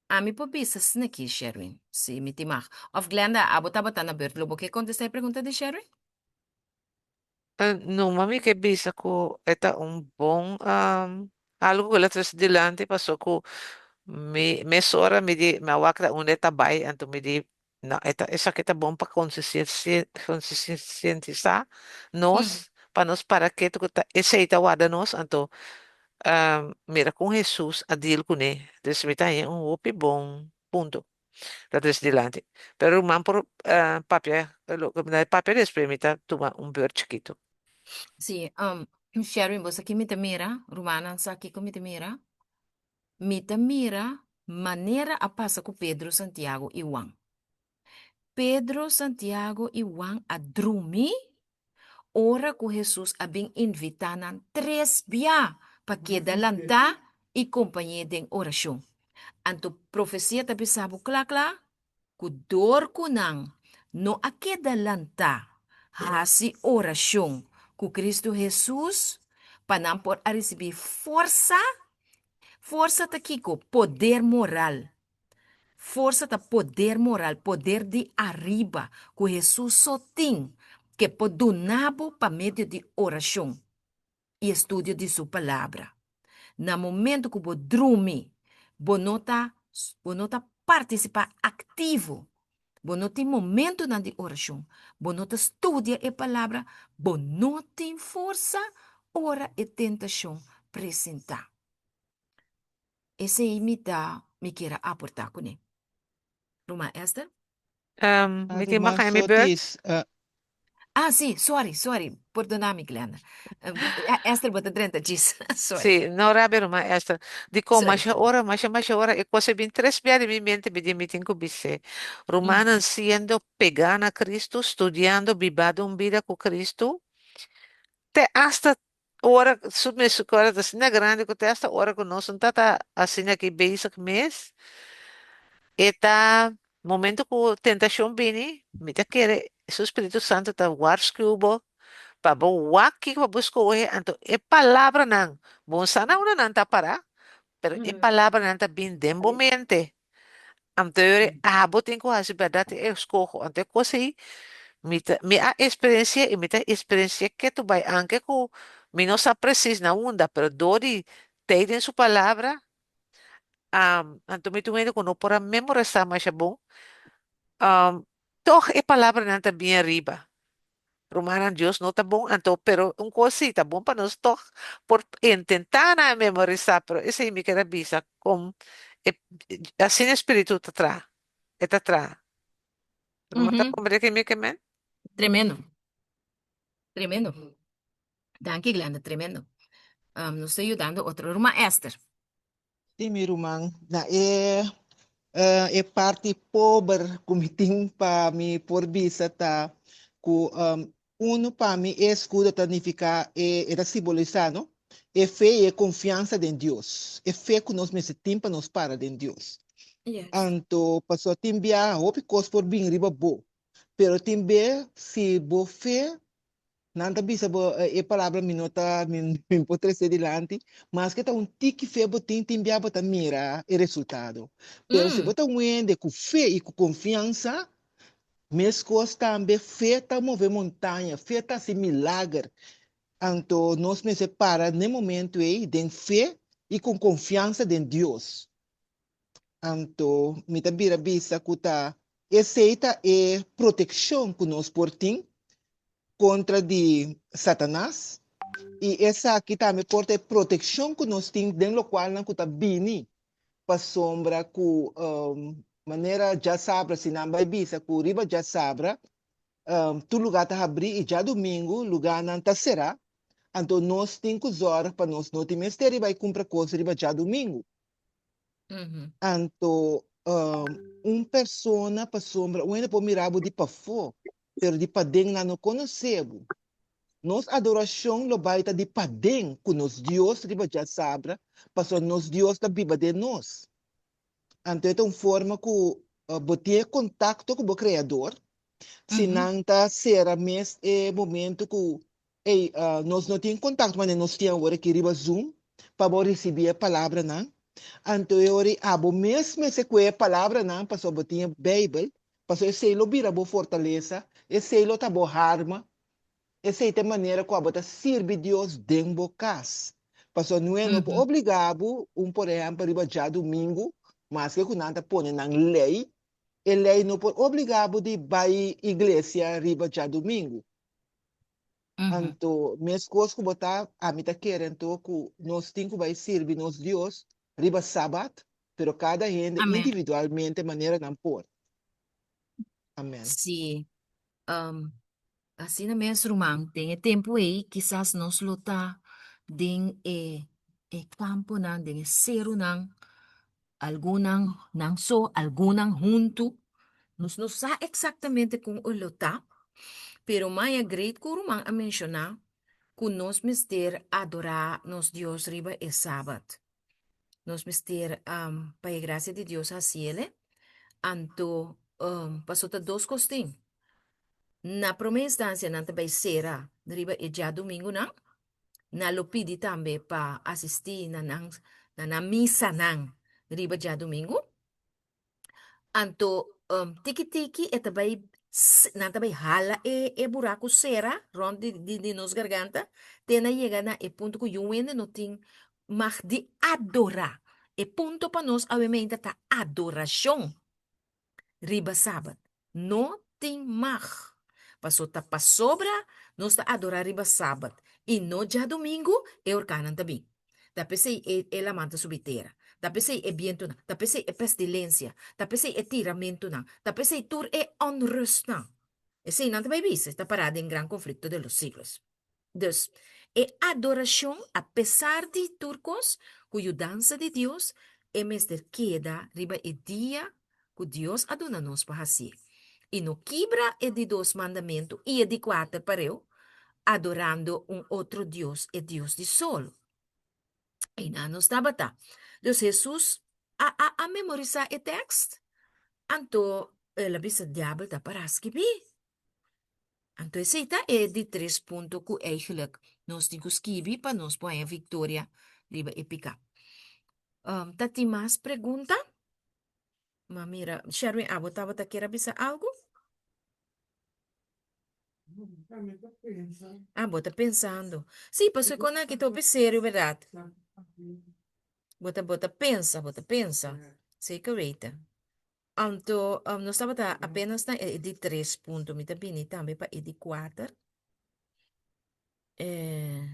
A: A mi pobisa snaki, Sherwin, si mi timar. Of Glenda, abota na beurt lobo que contesta a pergunta de Sherwin?
E: No, mami, que bisa ko eta bom algo que letras delante passou ko me sora me di mawakta un eta bay anto me di na eta esa que tá bom para conscientizar
A: Uhum.
E: nós para que tu tá esse eta wada nós anto mira com Jesus a deal com ele desmita é opi bom ponto letras delante pero man por papel lo que papel experimenta toma beurre chiquito.
A: Si, Sherwin, você aqui me mira, Romana, sa aqui me mira, me mira maneira a passa com Pedro, Santiago e Juan. Pedro, Santiago e Juan a dormir, ora que Jesus a bem invitando três bia para que lanta e companhia de oração. Anto profecia tabi sabu klakla, ku dor kunang, no akeda lanta, hasi oração, ku Cristo Jesus, panampor a receber força, força ta kiko, poder moral. Força ta poder moral, poder de arriba, que Jesus só tem, que pode donabo para meio de oração e estudo de sua palavra. Na momento que você dorme, você nota participar ativo. Você não tem momento na de oração. Você não estuda a palavra. Você não tem força, ora e tentação apresentar. Esse aí me quer aportar com ele. Roma Esther?
E: Me tem
C: Roman
E: makai mi beurt.
C: Sotis,
A: Ah, sim, sorry. Perdona-me, Glenda. Esther, bota 30 diz. Sorry.
E: Sì, no rabero ma esta dico
A: Sorry.
E: ma ora e cose bin tres piedi mi mente mi di meeting ku bisse
A: Uhum.
E: romana siendo pegana a Cristo studiando bibado un vida con Cristo te hasta ora submesso ora da sina grande ko te hasta ora con nos tata asina que basic mes eta momento ko tentação bini mi te quere su Espírito Santo ta warskubo pa bo waki pa busco anto e palavra nang bon sana una nanta para pero e palavra nanta bin dembo mente. Anteriore, botem com a verdade eu escojo. Ante coisa aí, minha experiência e minha experiência que tu vai anche com, me não sabe preciso na onda, pero dori tem em sua palavra, anto me tu vendo quando por memorizar mais é bom, toch e palavra nanta bem arriba. Romana Deus não tá bom, então, pero um coisa tá bom para nós toch por tentar memorizar, pero esse aí me quer avisa com assim o espírito tá atrás, tá atrás. Rumah
A: Uhum.
E: compreende que me quemen?
A: Tremendo. Tremendo. Danke, Glenda, tremendo. Não estou ajudando outro. Roma Esther.
C: Timi Roman, e parte pobre kumiting pa mi porbisa ta ku uno pa mi escudo significa era simbolizado e fé e confiança em Deus. E fé que nós me sentimos nos para em Deus.
A: Yes.
C: Anto pasó timbia hopi cos por bin riba bo. Pero timbe si bo fé Nanta bisa bo e palavra minota min potre ser dilante, mas que tá um tique fe botin timbia bota mira e resultado. Pero se
A: Mm.
C: bota de com fé e com confiança, mes coisas também fé tá mover montanha, fé tá se milagre. Então nós me separa no momento aí, de fé e com confiança em Deus. Então, me tá bira bisa kuta aceita e proteção que nós portim contra de Satanás. E essa aqui também porta proteção que nós temos, dentro do qual não está bini para sombra com maneira já sabra, se não vai bisa, com riba já sabra, tu lugar tá abrir e já domingo, lugar não tá será. Então nós temos que horas para nós não ter mistério, vai comprar coisa riba já domingo.
A: Mhm.
C: Então, persona para sombra, o ainda por mirar de para fora, pero de para dentro não conhecemos. Nos adoração lo baita de padeng com nos Deus riba já sabra, passo nos Deus da biba de nós. Então, é uma forma que botar contato com o Criador, se
A: Mhm.
C: não tá será mês é momento que nós não temos contato, mas nós temos agora que riba Zoom, para receber a palavra, não? Então, eu abo mesmo se que a palavra, não, passo botar Bible, passo eu sei lo bira bo fortaleza, eu sei lo tá bo arma, essa é a maneira como a serve Deus dentro da casa. Passou não é no
A: Mhm.
C: obrigado, por exemplo, riba já domingo, mas que nada põe na lei, e lei não por obrigado de ir à igreja riba já domingo.
A: Mhm.
C: Então, minhas coisas que botar, a mim tá querendo que nós temos que vai servir nos Deus riba sábado, pero cada gente
A: Amém.
C: individualmente maneira não pôr. Amém.
A: Sim. Um, assim na mesma rumang, tem tempo aí, quizás nos luta din campo nan, din zero nan, algunan nang so, algunan junto. Nos sa exactamente kung luta, pero maya great ko rumang a mencionar, kung nos mister adorar nos Dios riba e sabat. Nos mister, pa gracia de Dios a ciele, anto, pasota dos costing. Na primeira instância, não também será, riba e já domingo não, na lupidi também para assistir na missa não, riba já domingo. Anto, tiki-tiki e também, não também hala e buraco será, ronde de nos garganta, tena chega na e ponto que eu ainda não tem, mas de adorar. E ponto para nós, obviamente, tá adoração. Riba sabat. No tem mag. Passou tá pa sobra, nós tá adorar riba sabat. E no dia domingo, é orcanan também. Da pensei é la manta subiteira. Da pensei é viento na. Da pensei é pestilência. Da pensei é tiramento na. Da pensei tur é onrust na. E sim, não também viste, está parada em grande conflito de los siglos. Dus, adoração, apesar de turcos, cuya dança de Deus, é mestre queda riba e dia que Deus aduna nos para fazer. E no quebra é de dois mandamentos e é de quatro para eu, adorando um outro Deus, é Deus de sol. E não nos tabata. Dus Jesus, a memorizar o texto, anto, ela bisa diabo da para escrever. Então, esse é de 3 pontos que eigenlijk nós temos que escrever para nós pôr a vitória riba epica. Tati mais pergunta? Mas mira, Sherwin, bota quer bisa algo? Bota pensando. Sim, pois quando aqui estou sério, verdade? Bota pensa. Sei que reita. Então, nós estamos apenas na de 3 pontos, me também para de 4.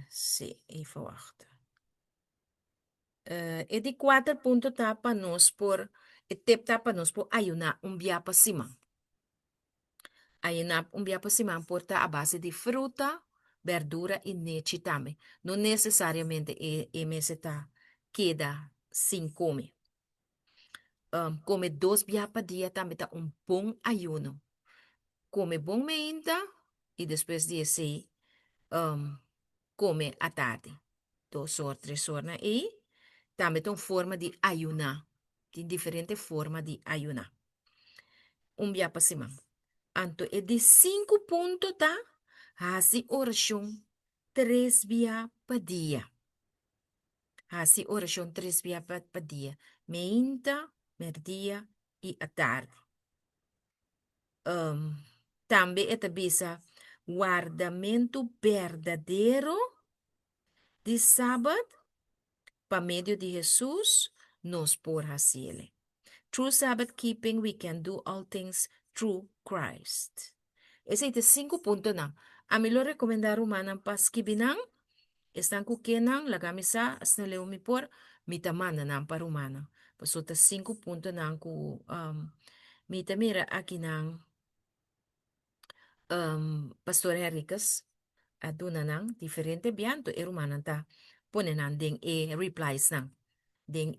A: Sim, e verwacht. E de 4 pontos tá para nós por, e tep tá para nós por ayunar dia para cima. Ayunar dia para cima por tá a base de fruta, verdura e leite também. Não necessariamente é mês tá queda sem comer. Come 2 dias para dia também tá bom ayuno. Come bom meinta e depois de esse, come à tarde. 2 horas, 3 horas, e também tem forma de ayunar. Tem diferente forma de ayunar. Dia para semana. Então, é de 5 pontos, tá? Hace oración 3 veces por día. Hace oración 3 veces por día. Mañana, mediodía y a tarde. También esta bisa guardamento verdadeiro de sábado para medio de Jesús nos por hacerle. Through Sabbath keeping, we can do all things through Christ. Ese es el 5 puntos na. A mí lo recomendaron manan pas kibinang, están kukenang, la camisa, as na mi por, mitamana nang parumana. Paso ta 5 puntos nang ku, mita mira aquí nang, Pastor Henriques, aduna nang, diferente bianto, erumanan ta, ponen nang ding replies nang, ding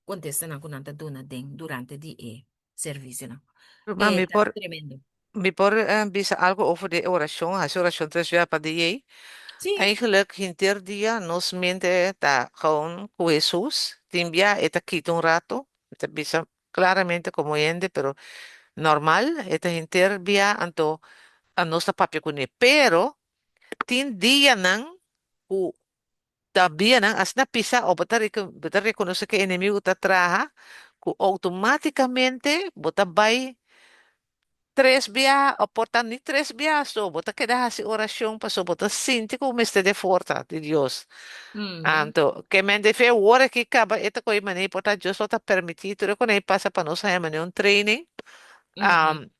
A: contesta nang kunanta duna ding durante di servicio nang.
E: Maar
A: Ta tremendo.
E: mi por bisa algo over de oração, als oração 3 jaar per day.
A: Sí.
E: Eigenlijk hinterdia nos mente ta gewoon com Jesus, timbia eta quita un rato, eta bisa claramente como ende, pero normal, eta hinterbia anto a nossa papia kune. Pero tin dia nang o tabia nang as na pisa o bota reconoce que inimigo ta traha, ku automaticamente bota bay 3 via, o porta ni 3 via, so bota queda así oración, paso bota sinti como este de forta de Dios. Anto, que me de fe ora que acaba esta coi mane porta Dios lo ta permitido, pero quando passa para nós é mane um training.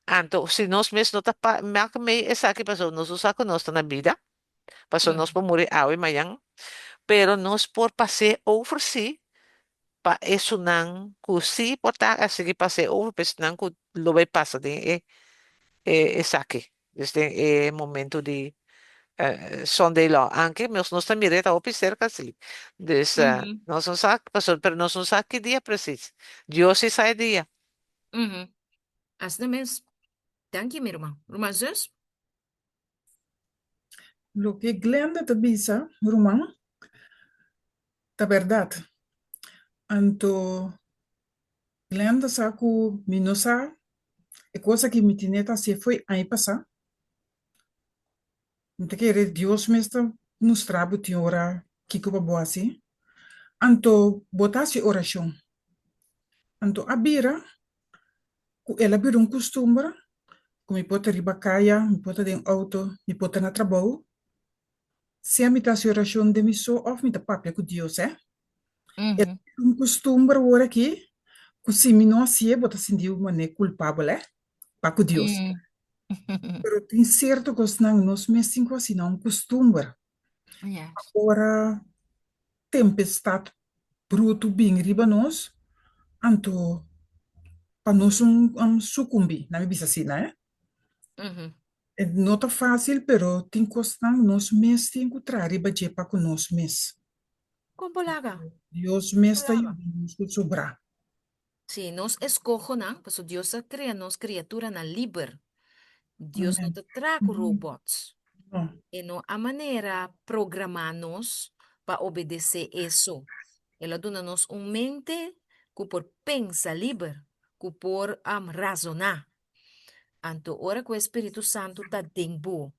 E: Anto, se nós mesmo não tá marca me essa que passou, nós usa conosco na vida, passou nós por morrer aui manhã, pero nós por passar over si, pa isso não, cusi porta assim que passei over, mas não que lo vai passar de essa aqui, este momento de Sunday law, anche nós não estamos mirando a cerca assim, dus nós não sabe, passou, pero nós não sabe que dia preciso, Deus se sai dia.
A: As de mes. Dank je, mi irmã. Irmã Zus?
B: Lo que Glenda te bisa, Roman, ta verdad. Anto Glenda saku minosa, e cosa que mi tineta se foi aí passar. Inte que Dios me está mostrando ti ora que que boa assim. Anto botasi oração. Anto abira, ela abira um costume, como me pode riba caia, me pode de auto, me pode na trabalho. Se a mitasi oração de mi so of mi ta papia com Deus, é? É um costume ora aqui, que se me não assim, bota sentir uma né culpável, é? Para com Deus. Pero tem certo que não nos mesmos assim, não um costume.
A: Yes.
B: Ora, tempestade bruto bem riba nós, anto para nós sucumbi, na minha bisa assim, né? Não tá fácil, pero tem coisas que nós mesmos tem que trazer para com nós mesmos.
A: Como polaga?
B: Deus mesmo está
A: Palabra.
B: ajudando nos sobrar.
A: Sí, nos escojo, ¿no? Pues Dios crea nos criatura na liber. Dios no
B: Amém.
A: te trae robots.
B: Não.
A: E no a maneira programarnos para obedecer isso. Ela dona-nos mente que por pensa liber, que por razonar. Anto ora que o Espírito Santo está dentro.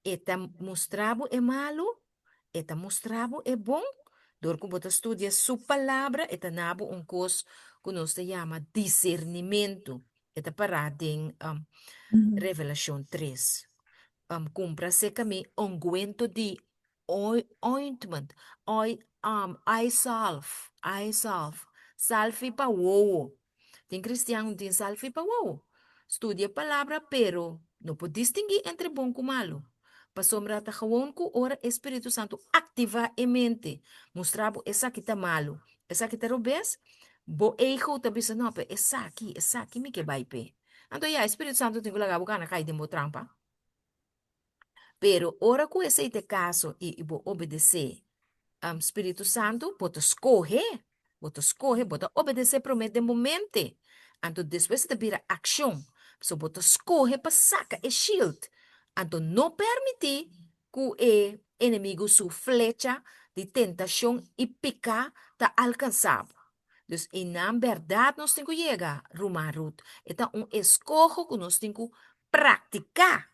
A: Eta mostrabo é malo, eta mostrabo é bom. Door que você estudia sua palavra, eta nabo coisa que nós se chama discernimento. Eta parada em Revelação 3. Compra se kami ungüento de ointment, eye salve, salve pa wowo. Tem cristiano tem salve pa wowo. Estudia a palavra, pero não pode distinguir entre bom e malo. Pa sombra ta gewoon ku ora Espírito Santo activa a mente. Mostrabo essa que tá malo. Essa que tá robes, bo eijo ta bisa no, pe essa aqui me que vai pe. Então, Espírito Santo tem que lagar a boca na cai de mo trampa. Pero ora que esse te caso e vou obedecer, Espírito Santo, bota escorrer, bota obedecer promete de momento. Então, depois de vir a ação, so bota escorrer para saca e shield. Então, não permitir que o inimigo sua flecha de tentação e picar tá alcançado. Dus na verdade, nós temos que chegar, Rumarut. Então, escorro que nós temos que praticar.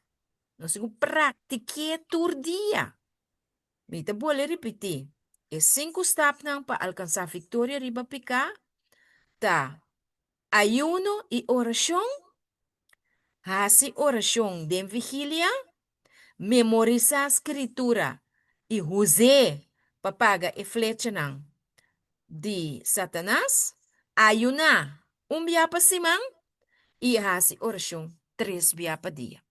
A: Nós temos que praticar todo dia. Me te vou repetir. É 5 steps para alcançar a vitória riba picar. Tá. Ayuno e oração. Hasi oração de vigília. Memorizar a escritura. E José, papaga e flecha não. De Satanás. Ayunar. Dia para semana. E hasi oração 3 dias para dia.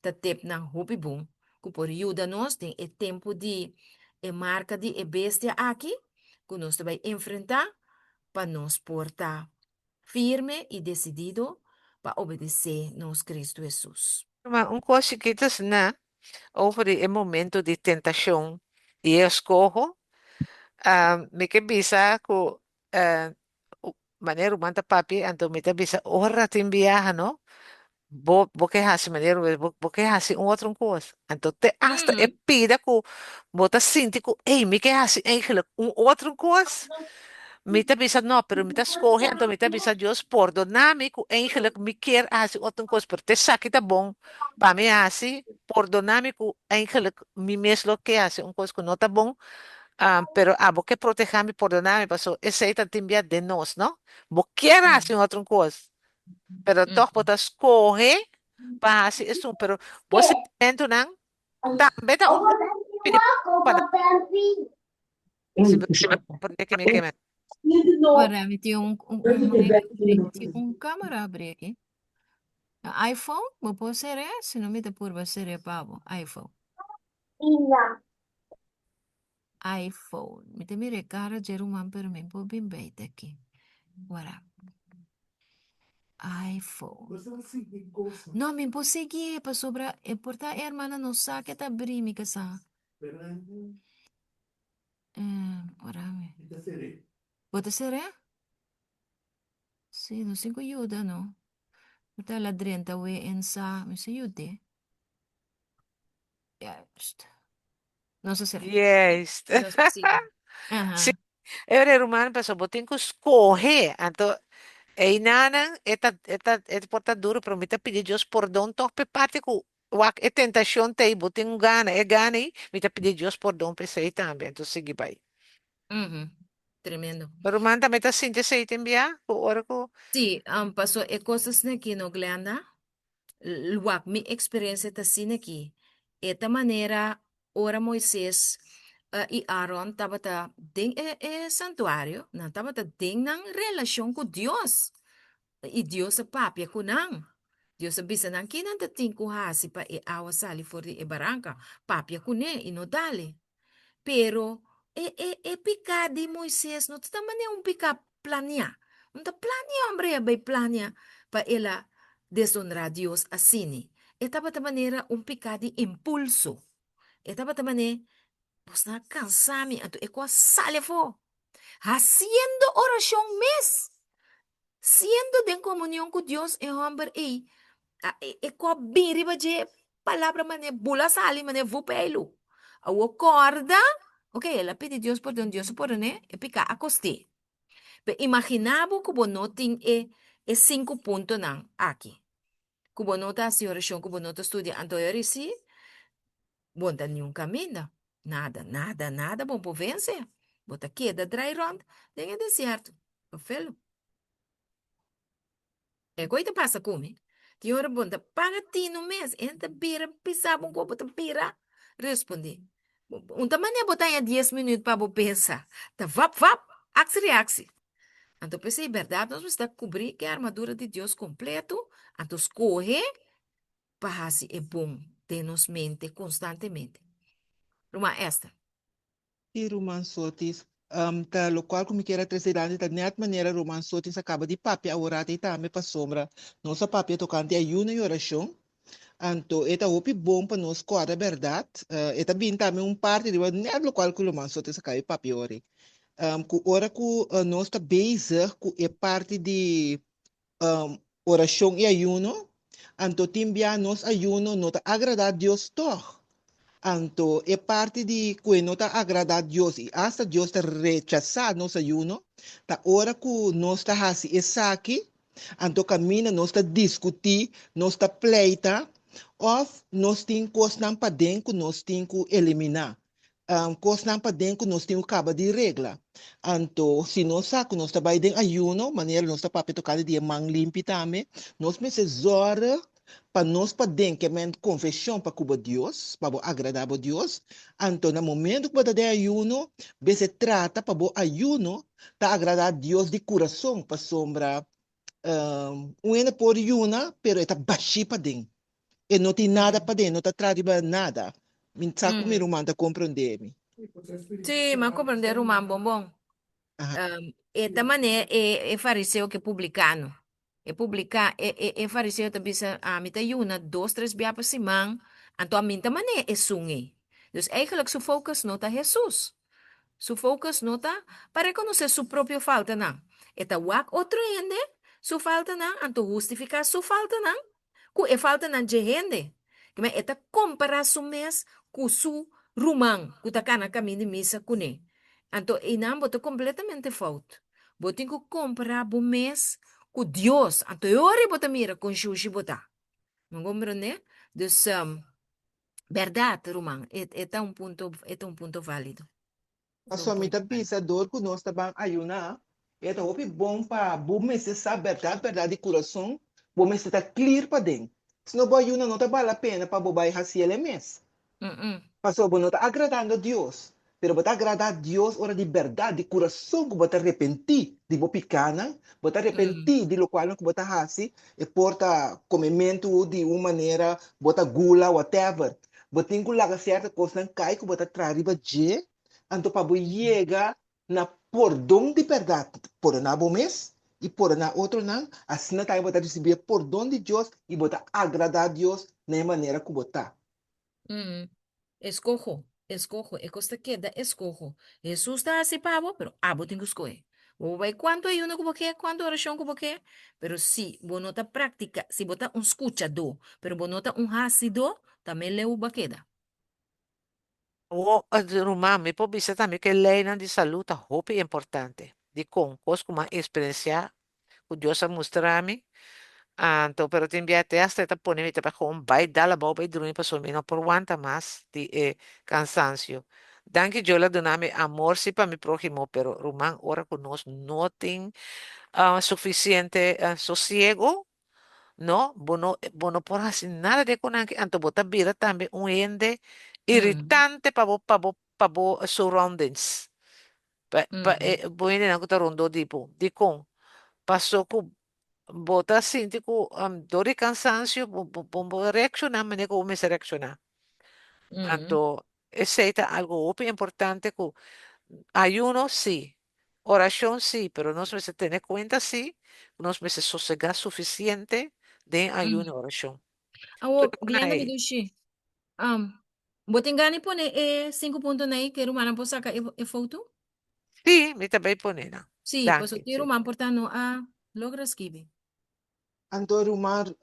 A: Tatep na hobby bom. Que por ajuda nós tem o tempo de marca de bestia aqui. Que nós vai enfrentar para nos portar firme e decidido para obedecer nos Cristo Jesus.
E: Mas coisa chiquita, né? Over o momento de tentação. E eu escorro. Me que bisa ku maneiro manta papi anto me te bisa ora te enviar, no? Bo que hasi maneiro bo que hasi outro coisa. Anto te hasta e pida ku bota sinti ku ei me que hasi eigenlijk outro coisa. Me te bisa no, pero me te escoge anto me te bisa Dios perdoname ku eigenlijk me quer hasi outro coisa, pero te sakita bom pa me hasi perdoname ku eigenlijk me meslo que hasi coisa que não tá bom. Pero vos que protegerme, perdonarme, pasó, ese ahí te envía de nos, ¿no? Vos quieras hacer otra cosa, pero todos vos escoge para hacer eso, pero vos se sientes, ¿no? También está un para porque que me quema.
A: Ora, me tem câmera abrir aqui. iPhone, vou pôr seré, se não me dá por seré pavo. iPhone. iPhone. Me tem mire cara de um pero me pôr bem bem aqui. Ora. iPhone. Não, me pôr seguir para sobrar. É portar a irmã não sabe que tá abrindo, que sa. Ora, me. Bota seré? Sim, não sei que ajuda, não. Bota lá dentro, we en sa, me se ajude. Não sei será.
E: Yes.
A: Não sei.
E: Sí, era humano, pero vos tenés que escoger, entonces, e nana, esta porta duro, pero me te pedi Dios perdón, tope parte que é tentação tem, vos tenho gana, é gana aí, me te pedi Dios perdão, pensei também, então segui vai.
A: Tremendo.
E: Pero man, também tá sinta sei te enviar, o hora que
A: Sim, passou e coisas aqui no Glenda. Luak, minha experiência está assim aqui. Esta maneira, ora Moisés e Aaron estava dentro do santuário, não estava dentro da relação com Deus. E Deus é papi com não. Deus é bisa não que não tem que hasi para e awa sali for de barranca, papi com ne e não dale. Pero picar de Moisés não está maneira picar planear. Não está planear, hombre, vai planear para ela desonrar a Deus assim. Estava de maneira picar de impulso. Estava de maneira, você não cansame, então é quase sale fo. Haciendo oração mes. Siendo de comunión con Dios, hombre, ko biri ba je palabra mane bula sali mane vupelo. Awo corda, ok, ela pede Dios perdón, Dios perdone, e pica acoste. Pero imaginabo que no tem e 5 puntos nan aqui. Kubo nota si oração, kubo nota estudia, anto eu risi, bonta nenhum caminho. Nada, bom por vencer. Bota queda dry rond, tem deserto. O felo. É coisa passa come. Ti ora bonta paga ti no mês, entra pira, pisava um copo de pira. Respondi. Mané botar 10 minutos para pensar. Tá vap, axi reaxi. Então pensei, verdade, nós vamos cobrir que a armadura de Deus completo, então escorre para se é bom ter nos mente constantemente. Uma esta.
C: E Roman Sotis, lo qual como quiera trazer da net maneira Roman Sotis acaba de papi a orar e também para sombra. Nossa papi tocante ayuno e oração. Anto, eta opi bom para nós corda verdade. Eta bem também parte de net lo qual que Roman Sotis acaba de papi ore. Ku ora ku nós está bezig ku é parte de oração e ayuno. Anto timbia nós ayuno nota agradar a Deus toch. Anto, é parte de que não está agradar a Deus e hasta Deus está rechazar nosso ayuno, tá hora que nós está assim, essa aqui, anto camina, nós está discutir, nós está pleita, Of nós temos coisas não para dentro, nós temos que eliminar. Coisas não para dentro, nós temos que acabar de regra. Então, se nós sabemos nós trabalhamos em ayuno, maneira nós estamos para tocar de mão limpa também, nós precisamos orar para nós para dentro, que é confissão para Cuba Deus, para agradar a Deus. Então, no momento que você tem ayuno, você trata para o ayuno, para agradar a Deus de coração, para sombra. Uma por ayuna, pero está baixi para dentro. E não tem nada para dentro, não está trazendo nada. Me saco me manda compreender-me.
A: Sim, mas compreender o bombom. Esta maneira é fariseu que é publicano. É fariseu também a mita yuna, 2, 3 biya pa simang, anto a minta maneira é sungi. Dus eigenlijk su focus nota Jesus. Su focus nota para reconocer su propio falta na. Eta wak outro ende, su falta na, anto justificar su falta na. Ku e falta na de gente. Que eta compara su mes ku su rumang, ku takana kami de misa kune. Anto inam boto completamente falta. Botin ku compara bu mes ku Dios. Anto yori bota mira con shushi bota. Não compreende? Dus, verdade, Rumang, é um ponto válido.
C: A sua mita pensador que nós estamos ayuna, é tá opi bom para bom mês saber verdade de coração, bom mês está clear para dentro. Se não vai ayuna não tá vale a pena para bobai hasil é mês. Passou bom não tá agradando a Deus. Pero bota agradar a Deus hora de verdade, de coração que bota arrepentir de bo picana, bota arrepentir de lo qual que bota hasi, e porta comimento de uma maneira, bota gula, whatever. Bota tem que laga certa coisa não cai que bota trariba je, anto para bo chega na perdão de verdade, por na bom mês e por na outro não, assim não tá bota receber perdão de Deus e bota agradar a Deus na maneira que bota.
A: Escojo, é costa queda, escojo. Jesus está así pavo, pero abo tengo escoger. O vai quanto ayuno como que, quanto oración como que, pero si bonota práctica, si bota un escucha do, pero bonota un hasi do, también le uba queda.
E: Rumah, me pode dizer também que lei de saúde é importante. De com uma experiência que Deus a mostrar-me. Então, pero te enviate hasta esta pone para com vai dar la boba e dormir para somente não por aguanta mais de cansancio. Danke eu la doname amor si para mi prójimo, pero Rumán, ora que nós não tem suficiente sosiego, no, bono por hacer nada de con que anto bota vira também ende irritante para bo surroundings. Bueno, não que rondo tipo, de com passou com bota sinti ko dor e cansancio, bombo reaccionar, mas como começa a reaccionar. Tanto, aceita algo muito importante que ayuno sí, oración sí, pero nos se tener cuenta sí, nos se sosegar suficiente de ayuno y oración.
A: Awo, Glenda Vidushi, botingani pone 5 puntos na que rumana po saca e foto?
E: Sí, me también ponena.
A: Sí, pues o tiro man portano a logra esquive.
C: Anto Ruman,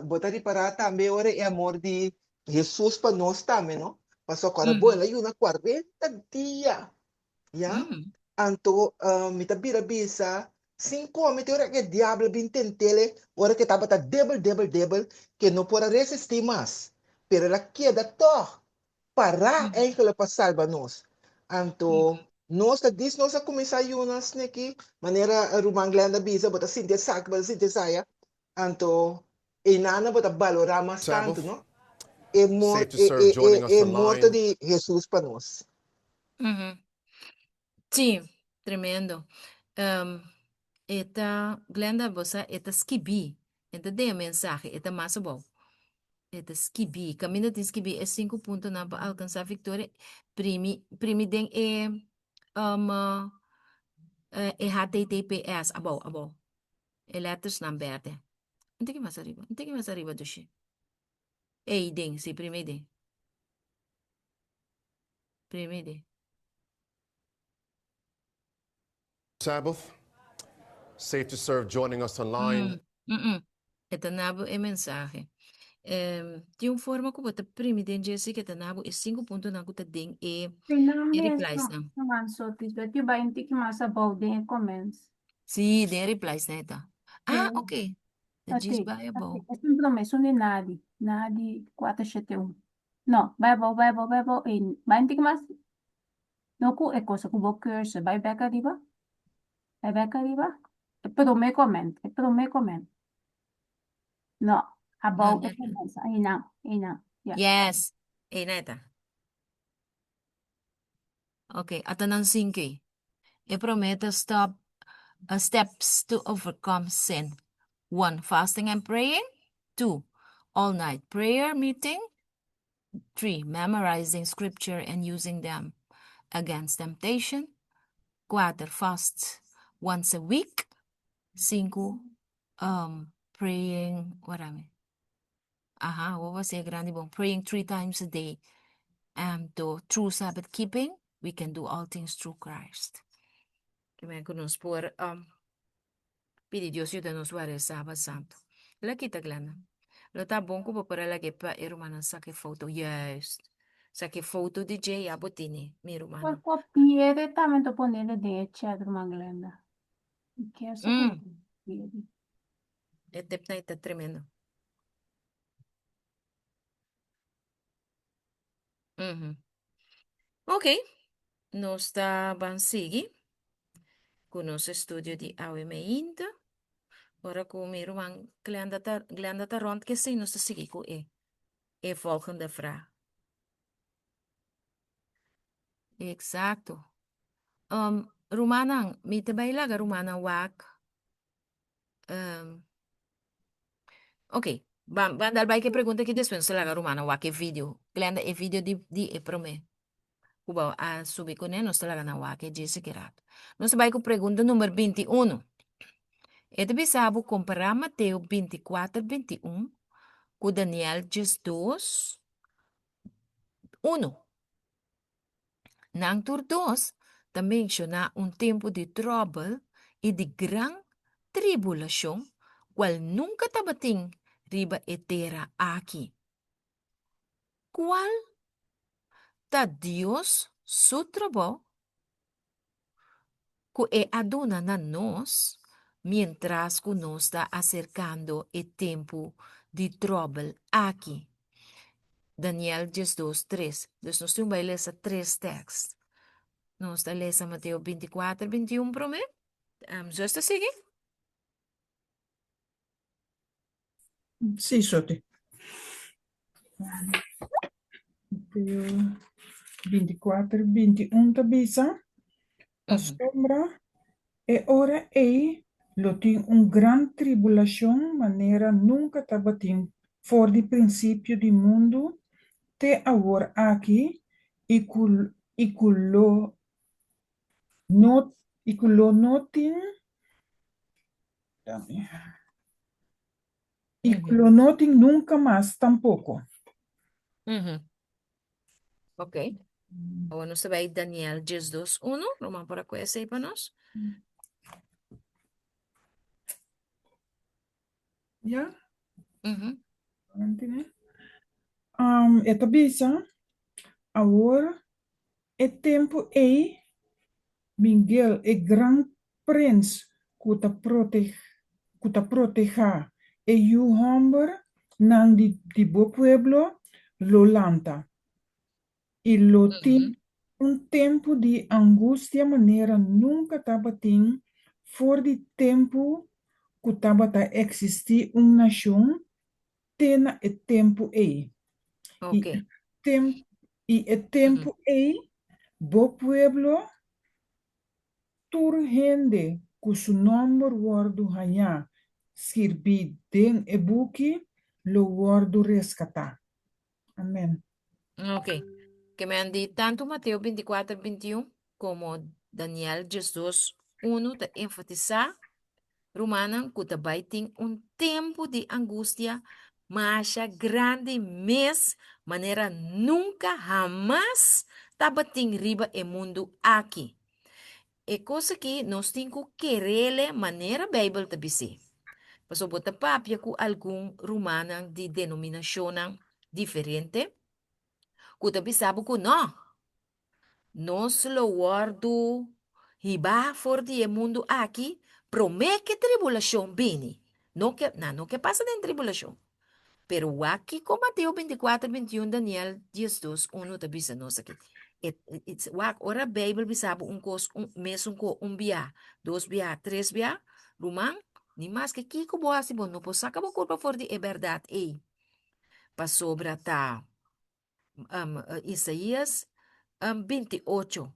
C: botar de parar também ora é amor de Jesus para nós também, não? Passou agora boa, aí uma 40 dias, já? Anto, me tá bira bisa, 5 me ora que diabo bin tentele, ora que tava tá double, que não pode resistir mais. Pero ela queda toch, parar é que ela para salvar nós. Anto, nós tá diz nós a começar Jonas aqui, maneira Rumang Glenda bisa, bota sinta sac, bota sinta saia. Anto, e nana bota valorar mais tanto, não? É morto de Jesus para nós.
A: Sí, tremendo. Esta Glenda bosa esta skibi, esta de mensaje, esta más bom. Esta skibi, caminho de skibi é 5 pontos na para alcançar a vitória. Primi den HTTPS, abo. É letras na verde. Não tem que mais arriba do che. Ei, den, sim, primeiro den.
F: Sabbath, safe to serve joining us online.
A: Esta nabo é mensagem. De uma forma que você primeiro den Jessica, esta nabo é 5 pontos na que den e replies na.
G: Naman so tisbet yung 20 que mais din comments.
A: Sim, den replies na ita. Ok. The gist ba é bom.
G: Esse promessa de Nadi. Nadi 471. No, Bible, in 20 que mais? No, é coisa que vou curso. Vai back arriba? Vai back arriba? É para o meu comment. É para o meu comment. No, about the promessa. Aí não. Yeah.
A: Yes. Neta. Okay, atanang singki. E prometa steps to overcome sin. 1. Fasting and praying. 2. All-night prayer meeting. 3. Memorizing scripture and using them against temptation. 4. Fast once a week. 5. Praying, what was it, grande bom? Praying 3 times a day. And through Sabbath keeping, we can do all things through Christ. Que me conosco por pedir Dios ayúdanos a el sábado santo. La quita glana. Lo tá bom como para la que pa irmã saque foto. Yes. Saque foto de Jay Abotini, mi irmã.
G: Poi copiare direttamente ponere de chat Maglenda. Que é só copiare.
A: Este está tremendo. Ok. Nós está van seguir com nosso estúdio de AWM ainda. Ora com mi irmã Glenda tá rond que sim, nós está seguir com e volgende vraag. Exacto. Rumanang, mi te bailaga Rumanang wak. Ok, van dar vai que pergunta que después se laga Rumanang wak e vídeo. Glenda e vídeo di e prome. Cuba a subir com ele, nós laga na wak e disse que rato. Nós vai com pergunta número 21. E te bisabo comparar Mateus 24, 21 com Daniel 2, 1. Nang tur 2, também menciona tempo de trouble e de gran tribulação, qual nunca tabating riba etera aqui. Qual ta Dios su trabalho que aduna na nós, mientras que nos está acercando o tempo de trouble aqui. Daniel 2, 3. Dus nós temos ler essa 3 textos. Nós está lendo Mateus 24, 21 para mim. Justo seguir?
B: Sí, Sote. Mateo 24, 21 tabisa. A sombra e ora ei lo tin gran tribulação maneira nunca tabatim for de princípio do mundo te agora aqui e culo notin e culo notin nunca mais tampouco.
A: Ok. Agora nós vai Daniel 2, 1. Vamos para conhecer para nós.
B: Ja?
A: Uhum.
B: Eta bisa agora é tempo ei Miguel é gran prince kuta proteja e you hombre nang di bo pueblo lo lanta. E lo tin tempo de angústia maneira nunca tava tin for de tempo que tava ta existir nação tena e tempo ei.
A: Ok.
B: E tempo ei bo pueblo turhende cujo nombre guardo hanya sirvi den e buki lo guardo rescatar. Amém.
A: Ok. Que me han dit tanto Mateus 24, 21 como Daniel 2, 1 te enfatizar Romana que também tem tempo de angústia, mas grande mês, maneira nunca jamás estava tem riba e mundo aqui. É coisa que nós temos que querer maneira a Bíblia te dizer. Mas eu botar papia com algum romana de denominação diferente, que te sabe que não. Nós lo guardo riba for de mundo aqui, promete que tribulação vem. Não que passa em tribulação. Pero aqui, como Mateo 24, 21, Daniel 10, 1, tá bisa nós aqui. Ora a Bíblia bisaba cos, mês ko, biá, dois biá, três biá, rumang, ni mais que kiko boa si bon, no po saka mo culpa for di é verdade, ei. Pa sobra tá, Isaías, 28,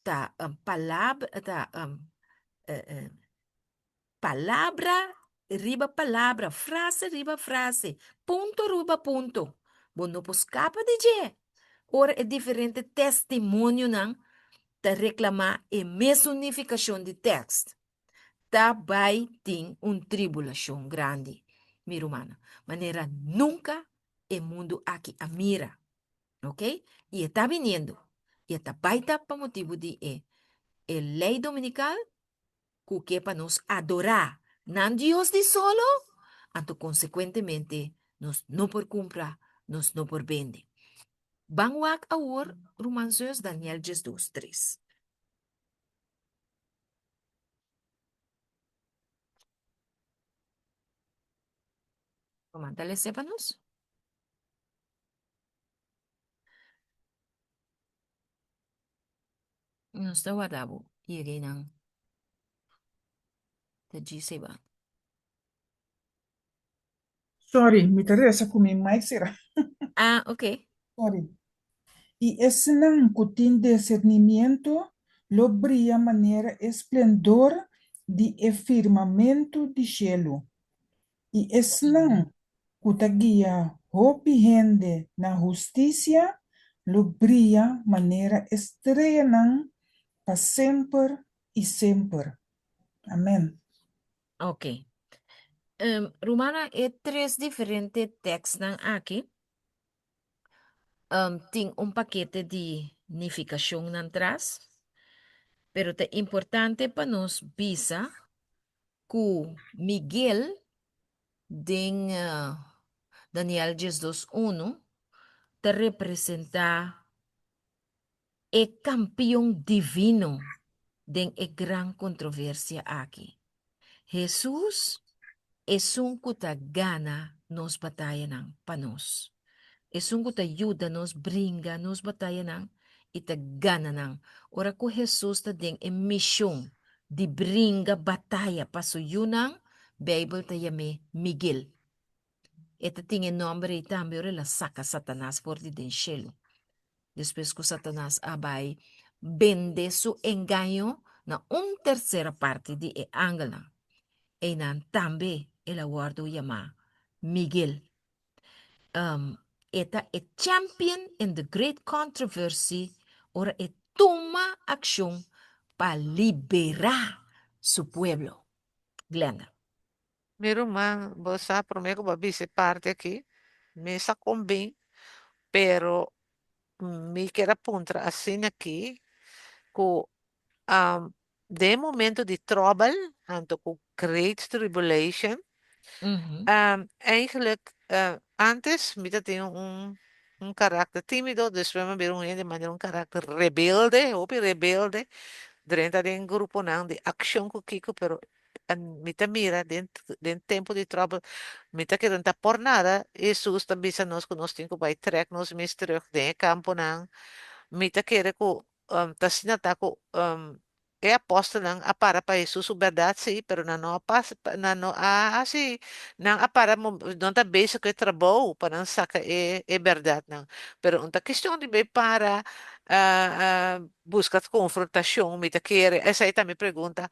A: tá, tá, eh, eh, palavra riba palavra, frase riba frase, punto riba punto. Bono pos capa de je. Ora é diferente testemunho não te reclamar e mesunificação de texto. Tá vai ter tribulação grande, minha irmã. Maneira nunca o mundo aqui a mira, ok? E está vindo. E está baita para motivo de lei dominical que para nos adorar, não Dios de solo, anto consequentemente nos não por comprar, nos não por vender. Bangwak awor, Romanzos Daniel 2, 3. Comandale sépanos. Nos tawadabo, iagay ng taji ba?
B: Sorry, me interessa com mi mic será.
A: Ah, ok.
B: Sorry. Y ese nan cutin discernimiento lo brilla manera esplendor de firmamento de cielo. Y ese nan guía hopi gente na justicia lo brilla manera estrella nan pa sempre y sempre. Amén.
A: Ok. Romana, é três diferentes textos aqui. Tem paquete de nificação atrás. Pero é importante para nós visa que Miguel, em Daniel 10:2:1, te representa o campeão divino de gran controvérsia aqui. Jesus é que te gana nos batalha ng panos. É que te ajuda nos bringa nos batalha ng e te gana ng. Ora ko Jesus ta ding e mission de bringa batalha paso yun ang Bible ta yame Miguel. Ito tinge nombre e também ora la saca Satanás por di den cielo. Después que Satanás abay vende su engaño na tercera parte de ángel. E nan tambe el aguardo llama Miguel. Eta e champion in the great controversy ora e toma acción para liberar su pueblo. Glenda.
E: Minha irmã, você promete que vai ser parte aqui, me sacou bem, pero me quer apontar assim aqui, que de momento de trouble, tanto com great tribulation, eigenlijk, antes, mira, tinha um caráter tímido, depois me viram ele de maneira um caráter rebelde, ou rebelde, dentro de um grupo não, de ação com Kiko, pero mita mira, dentro tempo de trouble, mita que não tá por nada, Jesus também se nós que nós temos que vai trek nos mistério de campo não, mita querer que tá sinata ko é aposta lang apara pa Jesus o verdade sim, pero não passa não sim, não apara mo não tá bem que trabalho para não saca é verdade não, pero uma questão de bem para buscar confrontação, mita querer essa aí também pergunta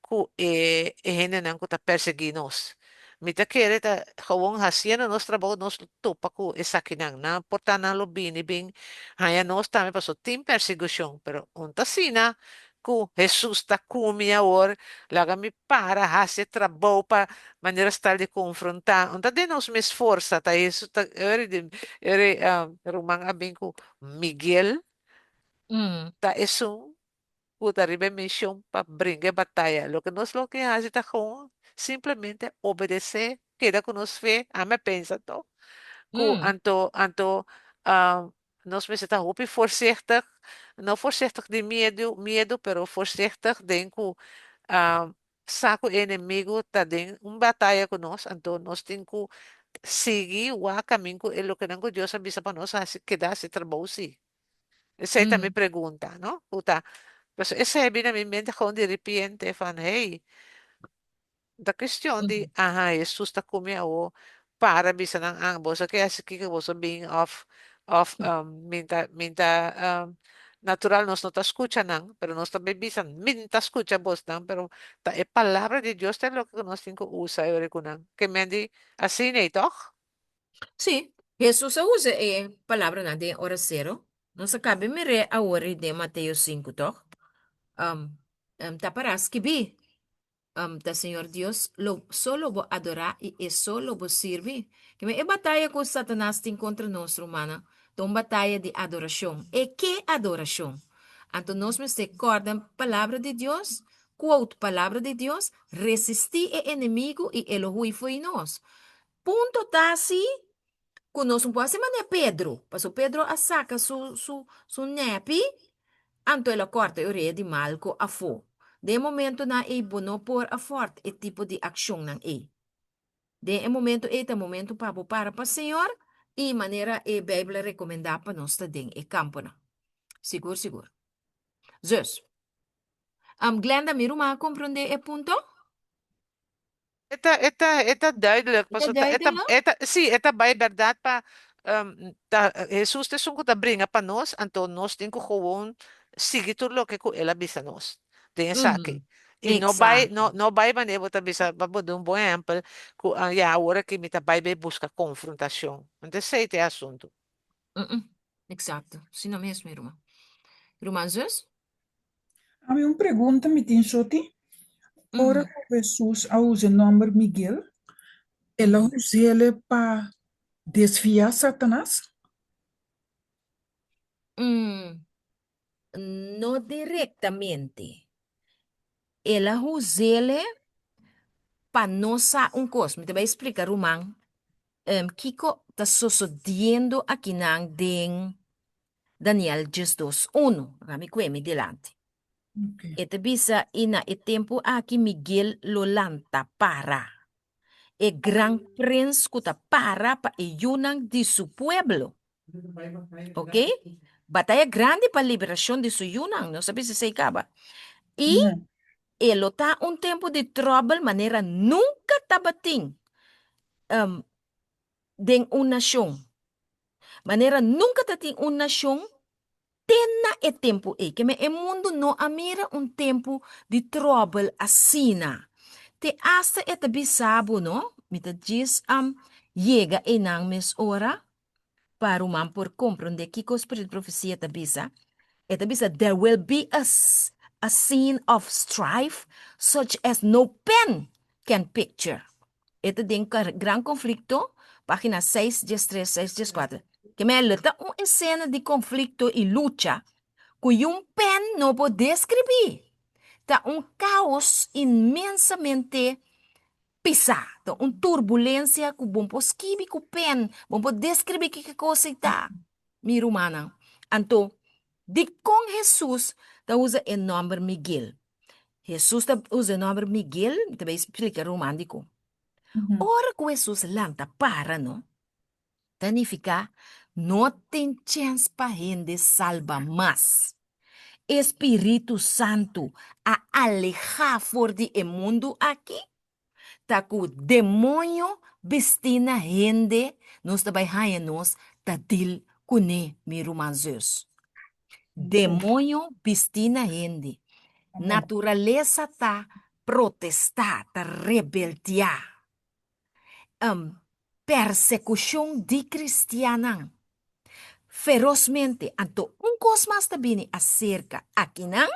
E: ku gente não que tá perseguindo nós. Mita querer tá gewoon haciendo nosso trabalho nós topa ku essa aqui não, portanto não lo bem bem Haya nós também passou tem perseguição, pero unta sina ku Jesus ta kumi ahora, laga mi para hace trabalho para maneira estar de confrontar. Unta de nós me esforça, ta Jesus ta rumang abing ku Miguel ta eso puta ribe misión para brincar batalha. Lo que nós lo que hace ta com simplesmente obedecer, queda com nos fé, ame pensa to. Ku anto nós precisamos hopi voorzichtig, não voorzichtig de medo, pero voorzichtig denken saco inimigo tá den batalha com nós, então nós temos que seguir o caminho que ele que não Deus avisa para nós, assim que dá se trabalho sim. Essa é a minha
A: Uhum.
E: pergunta, não? Puta, mas essa é bem na minha mente quando de repente fala, hey, da questão de,
A: Uhum.
E: Jesus está comigo para bisa ng ang bosa kaya si Kika bosa being of natural nos no ta escucha nang pero nos ta bebisan minta escucha bos nang pero ta e palabra de Dios te lo que nos tengo usa e kunang que mendi así na ito.
A: Sí, Jesús usa palabra na de hora cero. Não se cabe me re a hora de Mateus 5, toch? Taparás que bi. Da Señor Dios, solo vou adorar e solo vou servir. Que é batalha com Satanás tem contra nós, humana. Então, batalha de adoração. E que adoração? Então, nós me recordam palavra de Deus, quote palavra de Deus, resistir o inimigo e ele foi nós. Ponto tá assim, conosco pode ser mané Pedro. Passou Pedro a saca su nepe, anto ela corta o rei de malco a fo. De momento na e bono por a forte e tipo de ação ng e. De momento e ta momento para pa Senhor e maneira e Bíblia recomenda pa nós ta ding e campo na. Sigur, sigur. Dus, Glenda, miro ma compreende e punto?
E: Eta duidelijk.
A: Ita
E: Pas
A: duidelijk, no?
E: sim, eta bij verdade pa Jesus te sungko ta bringa pa nos, anto nos din ko gewoon sige tudo lo que ko ela bisa nos. Tem saque. E
A: Exato.
E: no vai manevo ta bisa babodum bom exemplo, ku ya agora que me ta vai be busca confrontação. Então sei te assunto.
A: Exato. Sim, não mesmo, irmã. Irmã Zus?
B: A mí una pregunta, mi tinshoti. Ora
A: Uhum.
B: que Jesús usa el nombre Miguel, él
A: Uhum.
B: usa ele para desfiar Satanás.
A: Hum, no directamente. Ela usa para nossa um cosmo. Me vai explicar, Romão. Kiko está sucedendo aqui nang ding Daniel 10:2:1. Kami kwemi delante.
B: Okay.
A: Ete bisa ina e tempo aqui Miguel Lolanta para. E gran prince kuta para e yunang de su pueblo. ¿Ok? Batalla grande para liberación de su yunang. No sabe si se acaba. Y
B: No.
A: él está un tiempo de trouble manera nunca tabating de una nación. Manera nunca tating una nación na e tempo que me e mundo no amira un tempo de trouble asina. Te hasta eta bisabo, no? Mita diz llega enang mes ora para o man por compreender que o Espírito de profecia te bisa. Eta bisa there will be a scene of strife such as no pen can picture. Eta den gran conflicto, página 6, 3, 6, 4. Que me alerta una escena de conflicto y lucha cuyo pen no puede describir. Está un caos inmensamente pesado, una turbulencia que bom escrever com pen, bom descrever que coisa está. Mi romana. Então, de com Jesus, tá usa o nome Miguel. Jesus tá usa o nome Miguel, também explica romântico.
B: Ujú.
A: Ora que Jesus lanta para, não? Significa, não tem chance para gente salva mais. Espírito Santo a alejar fora do mundo aqui. Tá que o demônio vestina gente, nós também nós, tá dil cune mi romanzos.
B: Okay.
A: Demônio vestina gente.
B: Amén.
A: Natureza tá protestar, tá rebeldear. Persecução de cristiana. Ferozmente, anto um cosmas também acerca aqui não?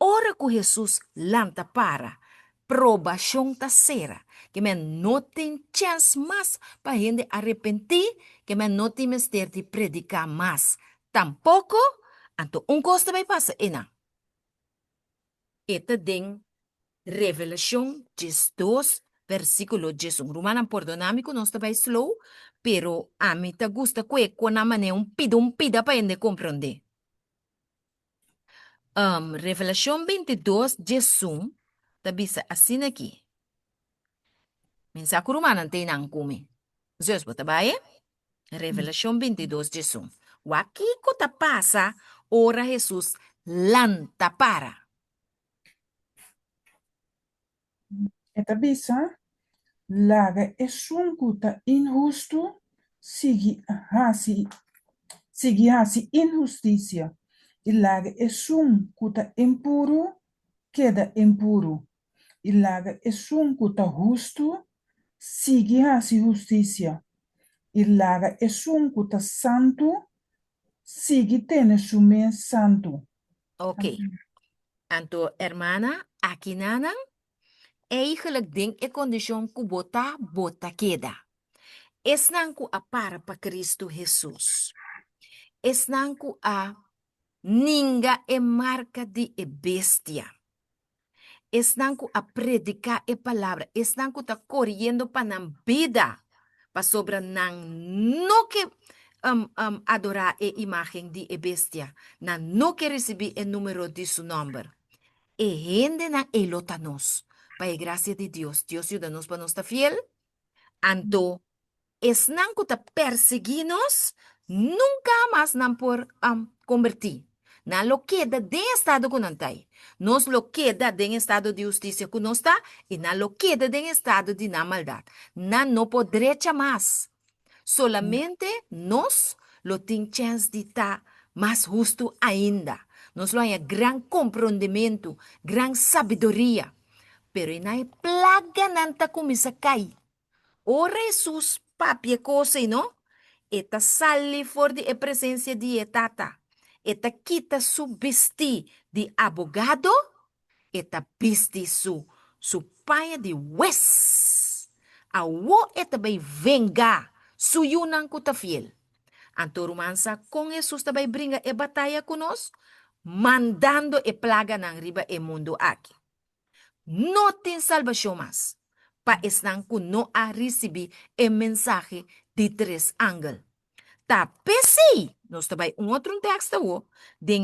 A: Ora que Jesus lanta para provação terceira, que men não tem chance mais para gente arrepentir, que men não tem mister de predicar mais. Tampouco, anto um costa vai passar, e não. Eta den Revelação 2, versículo 11. Romana, perdonami que nós vai slow, pero a mim te gusta que quando a mané pida para gente compreender. Revelação 22, 11. tabisa asin aqui. Mensaje romano tem nang kumi. Zeus bota baie? Revelação 22:1. Wakiko ta pasa, ora Jesus lanta para.
B: Eta bisa, laga esunkuta injusto, sigi hasi injusticia. E laga esunkuta impuro, queda impuro. E laga esunkuta justo, sigi hasi justicia. E laga esunkuta santo, sigi tene sume santo.
A: Ok. Anto, hermana, aqui nana, eigenlijk ding e condition ku bota queda. Esnan ku a para Cristo Jesus. Esnan ku a ninga e marca de e bestia. Esnan ku a predicar e palavra. Esnan ku ta corriendo pa nan vida. Pa sobra nan no que adorar e imagen de e bestia. Nan no que recibir el número de su nombre. E gente na elotanos. Pa e gracia de Dios. Dios ayúdanos para nos estar fiel. Anto, esnan ku ta perseguinos, nunca más nan por convertir. Na lo queda de estado con antay. Nos lo queda de estado de justicia con nos está y na lo queda de estado de na maldad. Na no podrecha más. Solamente nos lo tin chance de estar más justo ainda. Nos lo haya gran comprendimiento, gran sabiduría. Pero en hay plaga nanta comienza a caer. O Jesus papie cosa, no? Eta sali for de presencia de etata. Eta quita su vesti de abogado. Eta vesti su paia de wes. A wo eta bay venga. Su yunan kuta fiel. Anto romansa con Jesus tabay bringa e batalha conosco. Mandando e plaga nang riba e mundo aqui. No tem salvação mais. Pa esnan ku no a receber o mensaje de tres ángeles. Ta pesi, nós também outro texto de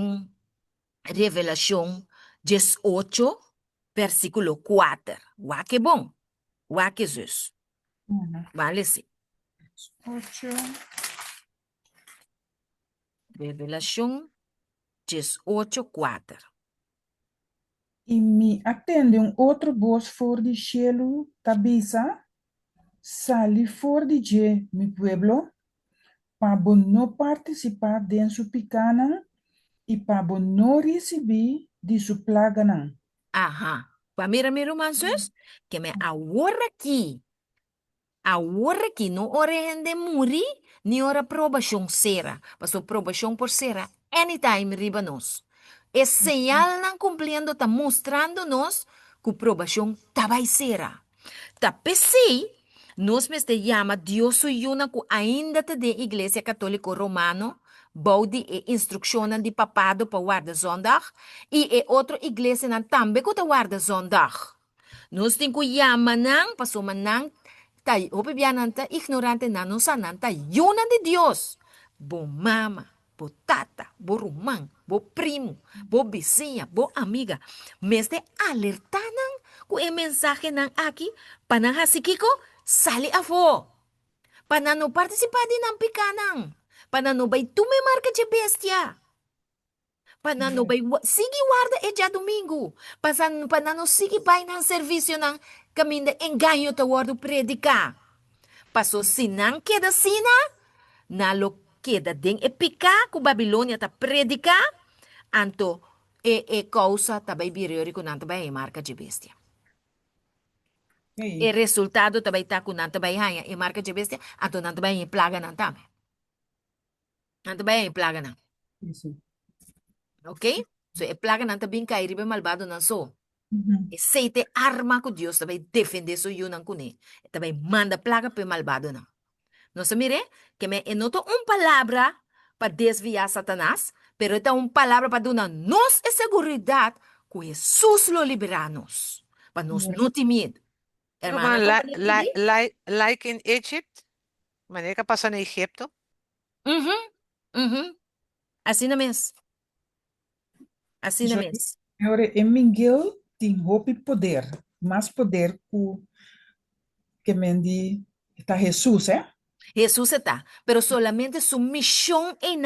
A: Revelação 18, versículo 4. Wa que bom. Wa que Jesus. Vale sim.
B: 8.
A: Revelação 18, 4.
B: E me atende outro voz for de cielo, tabisa, sali for de mi pueblo, para no participar de su picana e para no receber de su plaga.
A: Aha. Pamira mi romansos, que me ahorra aqui. Agora que não ora de muri, ni ora probação será. Paso probação por será anytime riba nos. É señal não cumprindo, tá mostrando-nos que probação tá vai será. Tá pesi, nos me te chama Deus yuna que ainda te de Igreja Católica Romano, baudi e instruccionan de papado para guarda zondag, e outra igreja nan também que guarda zondag. Nos tem que chama nang, paso manang, tay opibiananta ignorante na no sananta yuna de Dios. Bo mama, bo tata, bo rumang, bo primo, bo vizinha, bo amiga. Mes de alertanan ku e mensaje nang aki panang hasikiko sali afo. Panano participar din ng pikanang. Panano bay tumimarka de bestia. Panano bay sige guarda e dia domingo. Panano sige bay ng servisyo ng caminho engaño toward predicar. Paso sinang queda sina, nalo queda den e pica ku Babilônia ta predica, anto e causa tabay biriori ku nanto bay marca de bestia. E resultado tabay ta ku nanto bay hanya e marca de bestia, anto nanto bay plaga nan tame. Nanto bay plaga nan. Okay? So e plaga nan tabing kay ribe malvado nan so. Aceite arma que Dios também defender su yunan kune. Também manda plaga pe malvado não. Nós mire que me enoto palavra para desviar Satanás, pero esta palavra para dar nos a seguridade que Jesus lo libera-nos. Para nos não ter medo. Hermana,
E: like in Egypt, maneira que passa no Egipto.
A: Assim na mesmo. Assim na mesmo.
B: Agora, em Miguel tem hope poder, mais poder que mendi está Jesus,
A: Jesús está, pero solamente su misión en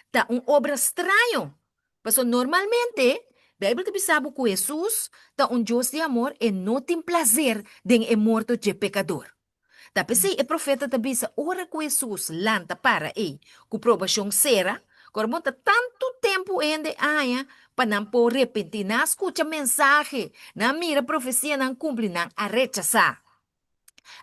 A: está una obra extraño. Pues normalmente, la Biblia te sabe que Jesús está un Dios de amor y no tiene placer de el muerto de pecador. Tapi se el profeta te dice, ora que Jesus lanta para ele, com provação será, cormonta tanto tempo ainda aia, para não por repetir, não escuta mensagem, não mira profecia, não cumpre, não a rechazar.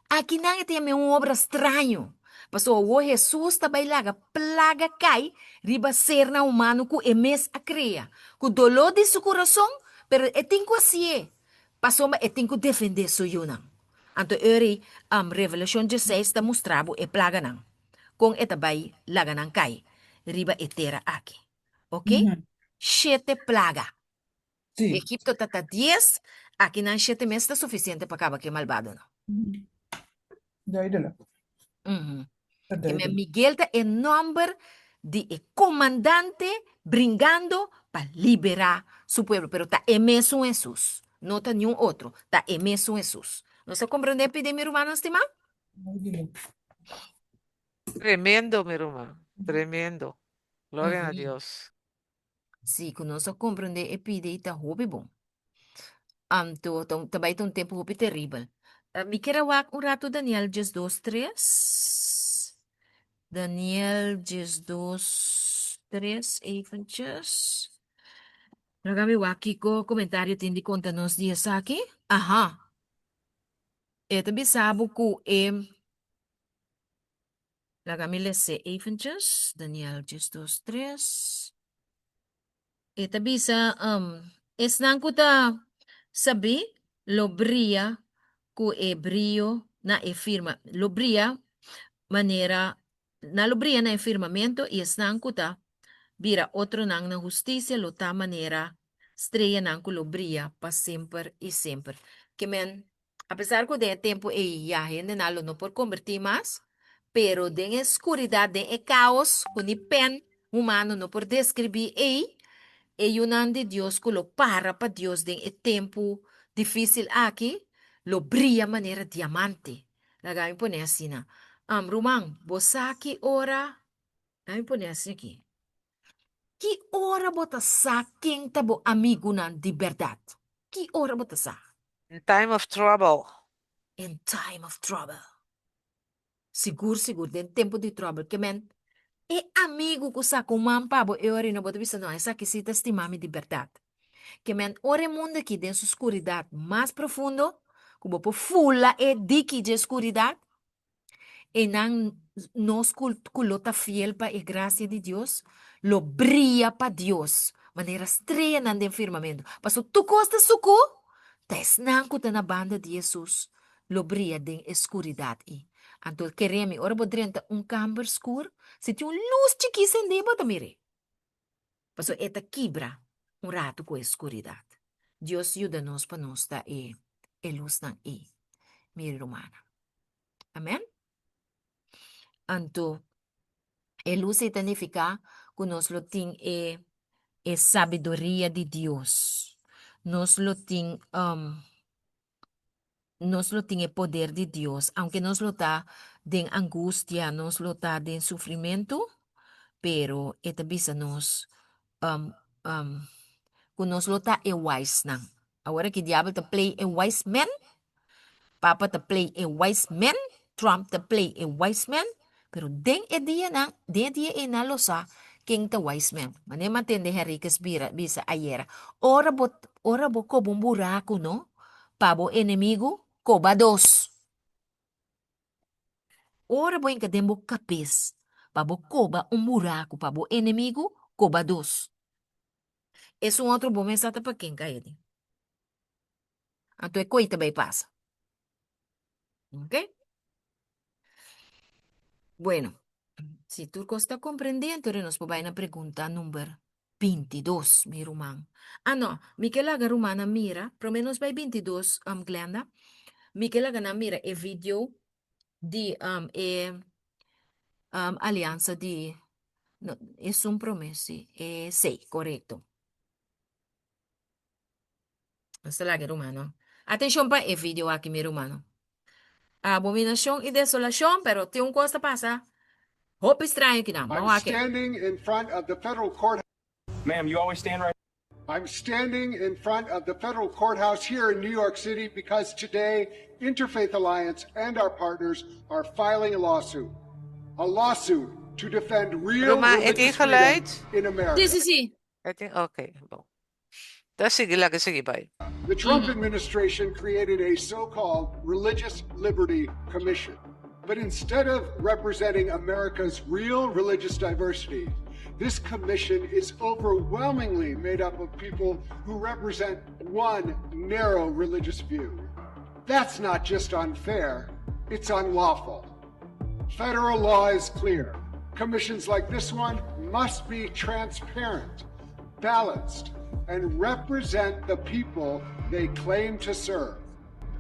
A: Aqui não tem uma obra estranho. Pastor, o Jesus também laga plaga cai, riba ser na humano que é mes a cria. Com dolor de seu coração, pero é tem que assim. Pastor, mas é tem que defender sua yuna. Anto eri, Revelação 16 está mostrado é plaga não. Com eta bai laga não cai. Riba etera aqui. Ok?
B: Uhum.
A: Sete plaga.
B: Sim.
A: Egipto tata 10, aqui não 7 meses está suficiente para acabar que malvado não.
B: Mhm. Duidelijk.
A: Uhum. Que me
B: Duidelijk.
A: Miguel está en nombre de el comandante brigando para liberar su pueblo, pero está emeso Jesús, no está ni un otro, está emeso Jesús. ¿No se comprende, pide mi hermano estimado?
B: Duidelijk.
E: Tremendo, mi hermano. Tremendo. Gloria a
A: Uhum.
E: Dios.
A: Sí, que no se comprende, pide y está hobby bom. Também tem um tempo hobby terrível. Me quero um rato, Daniel, 2, 3. Daniel, 2, 3, eventjes. Lagami aqui ko comentário tem de conta nos dias aqui. Aha. Também sabe que lagami lese eventjes. Daniel, 2, 3. Também sa esnang ko ta sabi lobria ku ebrio na e firma. Lobria manera na lobria na e firmamento e esnang ko ta vira otro nang na justicia, lo ta manera, estrella nang lo brilla para siempre y siempre. Que men, a pesar que de tiempo ya gente nalo no por convertir más, pero de escuridad, de caos, con ni pen humano no por describir yunan de Dios que lo para Dios de tiempo difícil aquí, lo brilla manera diamante. La gami pone así na. Rumang, vos aquí ora, gami pone así aquí. Que ora bota sa quem tabo amigo nan de verdade? Que ora bota sa?
E: In time of trouble.
A: In time of trouble. Seguro, em tempo de trouble. Que men, é amigo que sa com man pabo e ora não bota vista não, essa que se estimame de verdade. Que men, ora mundo aqui dentro escuridade mais profundo, como por fula e dique de escuridade, e não nos culota fiel para a graça de Deus, lo brilla para Deus, maneira estreia no firmamento. Passo tu costa suco, tes nanco na banda de Jesus, lo brilla de escuridade. Então, queremos, ora podrenta campo escuro, se tem luz chiqui acendida, tamire. Passo eta quebra rato com a escuridade. Deus ajuda-nos para nós dar luz na minha irmã. Amém? Então, luz significa que nós lo tem sabedoria de Deus. Nós lo tem poder de Deus. Aunque nós lo tá de angústia, nós lo tá de sofrimento, pero esta bisa nos que nós lo tá wise nang. Agora que diabo ta play a wise man, Papa ta play a wise man, Trump ta play a wise man, pero den e dia e na losa king ta wise man. Mane matende Henriquez bisa ayera. Ora bo ko bum buraco, no? Pabo enemigo, coba dos. Ora bo encadembo capes. Pabo coba buraco, pabo enemigo, coba dos. Es un outro bom mensagem para quem cair. A tua coisa também passa. ¿Ok? Bueno, si tú está comprendiendo, entonces nos vamos a la pregunta número 22, mi rumán. No, Miquel haga rumana mira, por menos vai 22, Glenda. Miquel haga na mira el video de alianza de, no, es un promesa, sí, correcto. Basta lagi, Romano. Atención pa, video aquí, mi Romano. Abominación y desolación, pero tiene un cosa pasa. Hope extraño que no,
H: I'm
A: vamos aquí.
H: standing in front of the federal court.
I: Ma'am, you always stand right.
H: I'm standing in front of the federal courthouse here in New York City because today Interfaith Alliance and our partners are filing a lawsuit to defend real
E: Roma, het
H: religious freedom
E: ingeluid?
H: in America.
A: Sí.
E: Oké, bon. Dan sige, lagi sige pa.
H: The Trump administration created a so-called Religious Liberty Commission. But instead of representing America's real religious diversity, this commission is overwhelmingly made up of people who represent one narrow religious view. That's not just unfair, it's unlawful. Federal law is clear. Commissions like this one must be transparent, balanced, and represent the people they claim to serve.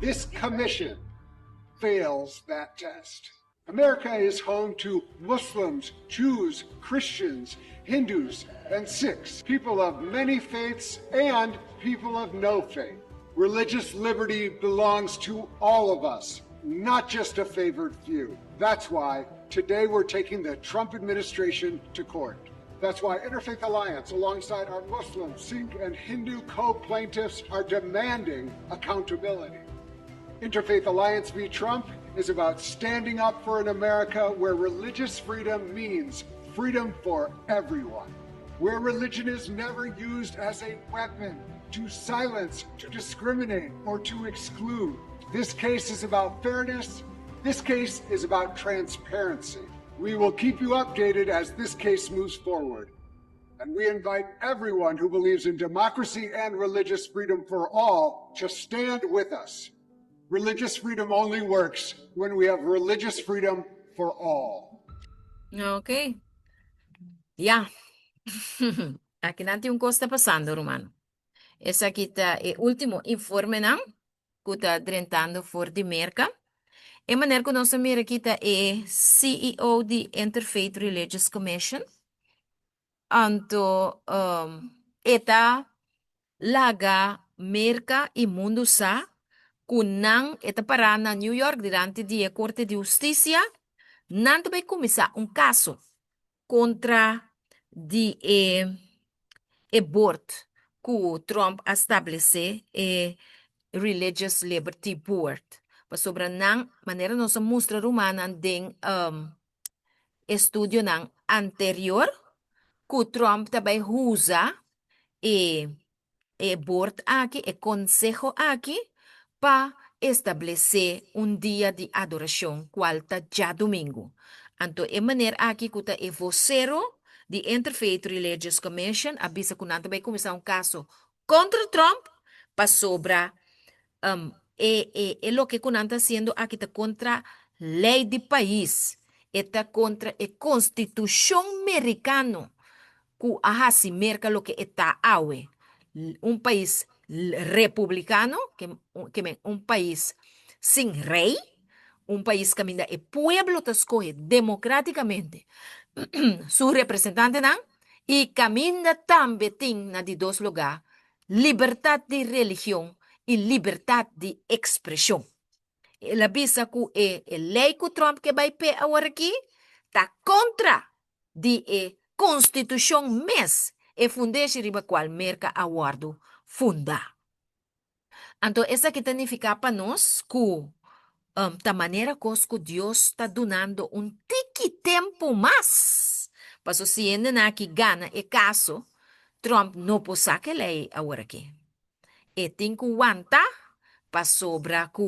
H: This commission fails that test. America is home to Muslims, Jews, Christians, Hindus, and Sikhs, people of many faiths and people of no faith. Religious liberty belongs to all of us, not just a favored few. That's why today we're taking the Trump administration to court. That's why Interfaith Alliance, alongside our Muslim, Sikh, and Hindu co-plaintiffs, are demanding accountability. Interfaith Alliance v. Trump is about standing up for an America where religious freedom means freedom for everyone, where religion is never used as a weapon to silence, to discriminate, or to exclude. This case is about fairness. This case is about transparency. We will keep you updated as this case moves forward. And we invite everyone who believes in democracy and religious freedom for all to stand with us. Religious freedom only works when we have religious freedom for all.
A: Ok. Ya. Aquí nanti un cosa pasando, Romano. Essa aqui tá é o último informe, não? Que está drentando for de merca. E maneira que nós mira aqui tá é CEO de Interfaith Religious Commission. Anto, eta laga merca e mundo sa kunang eta para na New York durante dia Corte de Justiça, não vai começar um caso contra de aborto que o Trump estabelece Religious Liberty Board. Mas sobre não maneira nossa mostra romana den estudo não anterior que o Trump também usa board aqui, consejo aqui para estabelecer dia de adoração, qual está já domingo. Então, é maneira aqui que é vocero de Interfaith Religious Commission, avisa que não vai começar um caso contra Trump, para sobre lo que não está sendo aqui está contra lei do país, está contra a Constituição americana, que assim merca lo que está awe. País republicano, que país sin rey, país que el pueblo te escoge democráticamente su representante, y camina también en dos lugares, libertad de religión y libertad de expresión. La visa que ley que Trump que va a ahora aquí está contra de Constituição mes fundation riba qual merca aguardo funda. Então, essa que significa para nós que da maneira que Deus está donando tiki tempo mais para o ciente que gana e caso Trump não pode sacar lei agora aqui. E tem que aguentar para sobrar que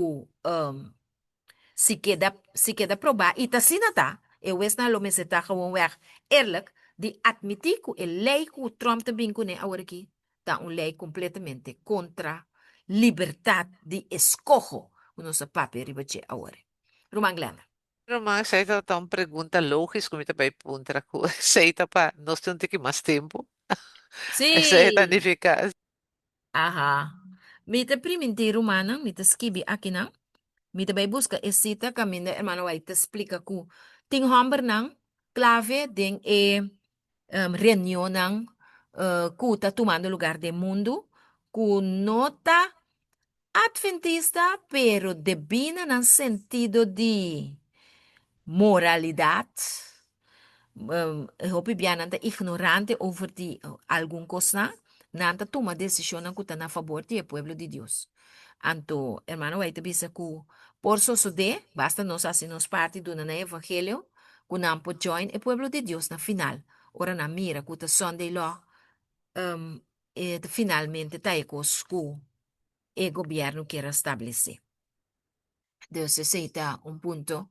A: se queda provar e tá sina tá. Eu na lo me se tá gewoon weg eerlijk de admitir que a lei que o Trump também com agora aqui está uma lei completamente contra liberdade de escojo o nosso papel ribache agora. Roman Glana.
E: Roman, sa ito itong pergunta logis kung ito ba ipuntra ko. Sa ito pa, nós temos que mais tempo.
A: Sim.
E: Sa ito eficaz.
A: Aha. Mita priminti Romana, mita skibi aqui não. Mita vai buscar essa caminho, hermano, vai te explica que tem hamber não, clave den reunião não, que está tomando lugar do mundo, que nota adventista, pero debina en sentido de moralidad. Hopi bia nanta ignorante over die algum cosa, nanta toma decisión que está a favor del pueblo de Dios. Anto, hermano, vai te bisa que por de, basta nos hacernos parte do na evangelio, que não pode join el pueblo de Dios na final. Ora na mira que Sunday law, finalmente tá ecos que o governo quer estabelecer. Deus aceita ponto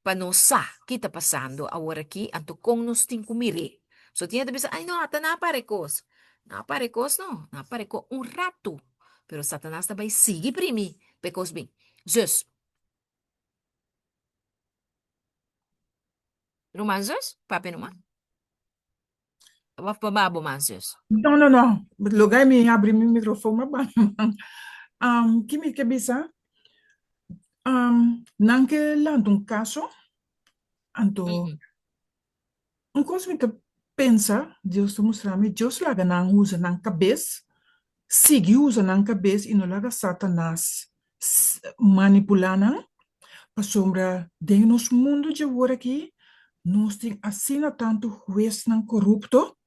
A: para não sa que está passando agora aqui, anto com nos tem que mirar. So tinha de pensar, ai não, até não aparecos. Não aparecos não, não aparecos rato. Pero Satanás também sigue primi, pecos bem. Zus. Numan zus? Papi numan? Waf bababo man zus?
B: Não, não, não. Lugar me abre meu microfone, mas que me bisa, nanke land um caso, anto, coisa me pensa, Deus te mostrar-me, Deus laga não usa na cabeça, sigue usa na cabeça e não laga Satanás manipular não, para sombra de nos mundo de agora aqui, nós tem assim tanto juiz não corrupto,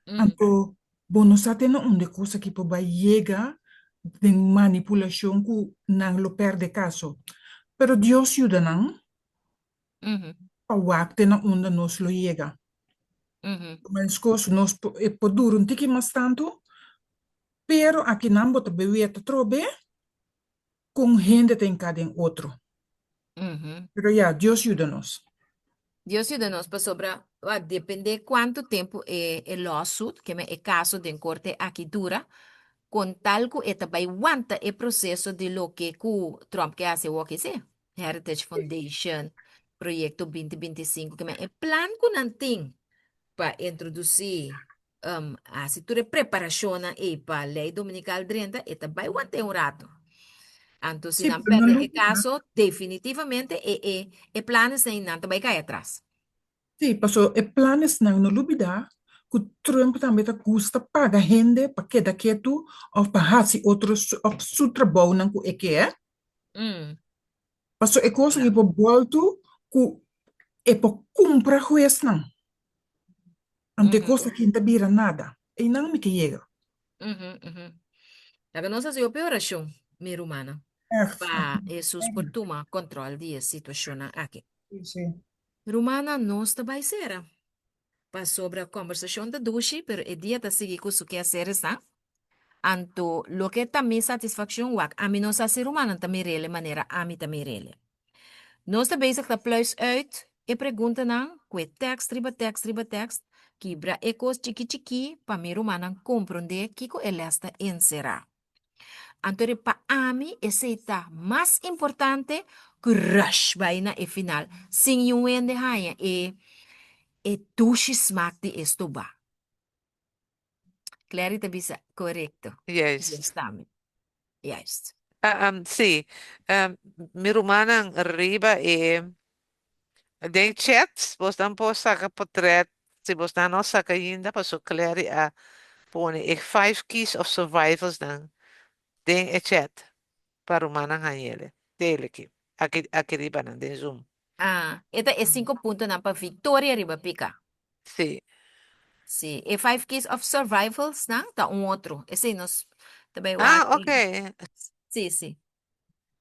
B: anto, bom, nós temos uma coisa que pode chegar de manipulação que não lo perde caso. Pero Deus ajuda não, para o acto na onde nós lo chega. Mas coisas nós pode durar um pouquinho mais tanto, pero aqui não bota beber trobe com gente tem cada outro. Pero ya, Deus ajuda-nos.
A: Deus te nos para sobra, vai depender quanto tempo é lawsuit, que é caso de corte aqui dura, com tal que eta vai aguanta o processo de lo que Trump quer fazer o que se Heritage Foundation, projeto 2025, que é plan que não tem para introduzir a situação de preparação e para a lei dominical 30, eta vai aguantar rato. Então, se
B: Sí,
A: não
B: pero no
A: perde
B: lo
A: o caso, definitivamente planos não vai cair atrás.
B: Sí, pasó, el plan es no olvidar que Trump também custa paga gente para quedar quieto ou para fazer outros su trabalho não que é. Pasó, é coisa que por volto que é para comprar juiz não. Ante coisa que não vira nada. E não me que chega.
A: A nossa é a operação, minha humana, para Jesus por tomar controle da situação aqui.
B: Sí.
A: Romana não está vai ser. Para sobre a conversação da duche, pero o dia está seguir com o que fazer está. Anto, lo que também satisfação wak, a mim não sa ser humana também rele maneira a mim também rele. Nós está bezig da pluis uit e pergunta não, que tekst, tekst, quebra ecos chiqui, para mim humana compreender que ko ele está encerrar. Anto, para a mim, esse está mais importante que rush vai na e final, sem um ende haia e duche smaak die estoba. Clarita bisa correcto.
E: Juist.
A: Juist.
E: Sim, minha irmã arriba e tem chat, você não pode sacar portrait, se você não saca ainda, passou claro a pôr e 5 keys of survivals dan, tem chat para o mana ganhele, dele aqui arriba não, tem Zoom.
A: Ito é 5 pontos na pa Victoria riba pica.
E: Sim.
A: Sim, e 5 keys of survivals na, tá outro. Esse nos também
E: Ok.
A: Sim, sim.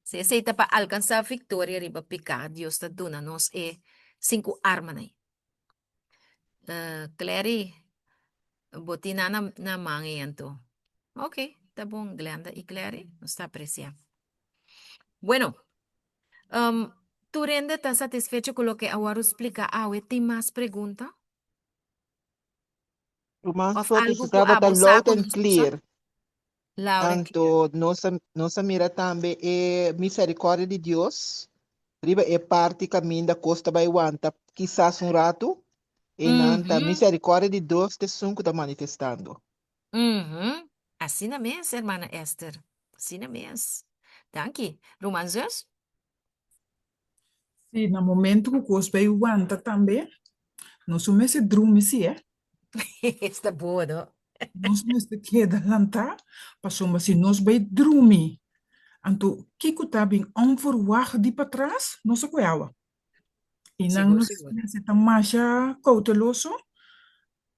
A: Se esse tá para alcançar a Victoria riba pica, Deus tá dando nos 5 armas aí. Clary, botina na manga ento. Ok, tá bom, Glenda e Clary, nos está apreciando. Bueno, ¿tú Rende estás satisfecho con lo que ahora explica? ¿Tem más preguntas?
C: O mais
A: Of
C: fotos
A: algo que
C: estava
A: abo
C: loud
A: saco
C: and
A: nos
C: clear.
A: Loud and clear.
C: Anto, nossa mira também é misericórdia de Deus. Riba é parte caminho da costa baiwanta, quizás rato, e nanta misericórdia de Deus te sunco está manifestando.
A: Assim na mesma, hermana Esther. Assim na mesma. Danke. Romanzes?
B: Sí, no momento que o vai aguanta também, não somos esse drume, sim, é?
A: Está boa, não?
B: Nós neste queda lanta, passou mas se nós vai dormir. Anto, kiko tabing onverwacht die patras, no se cueawa. E não
A: Seguro,
B: nos
A: seguro.
B: nesse tamasha cauteloso,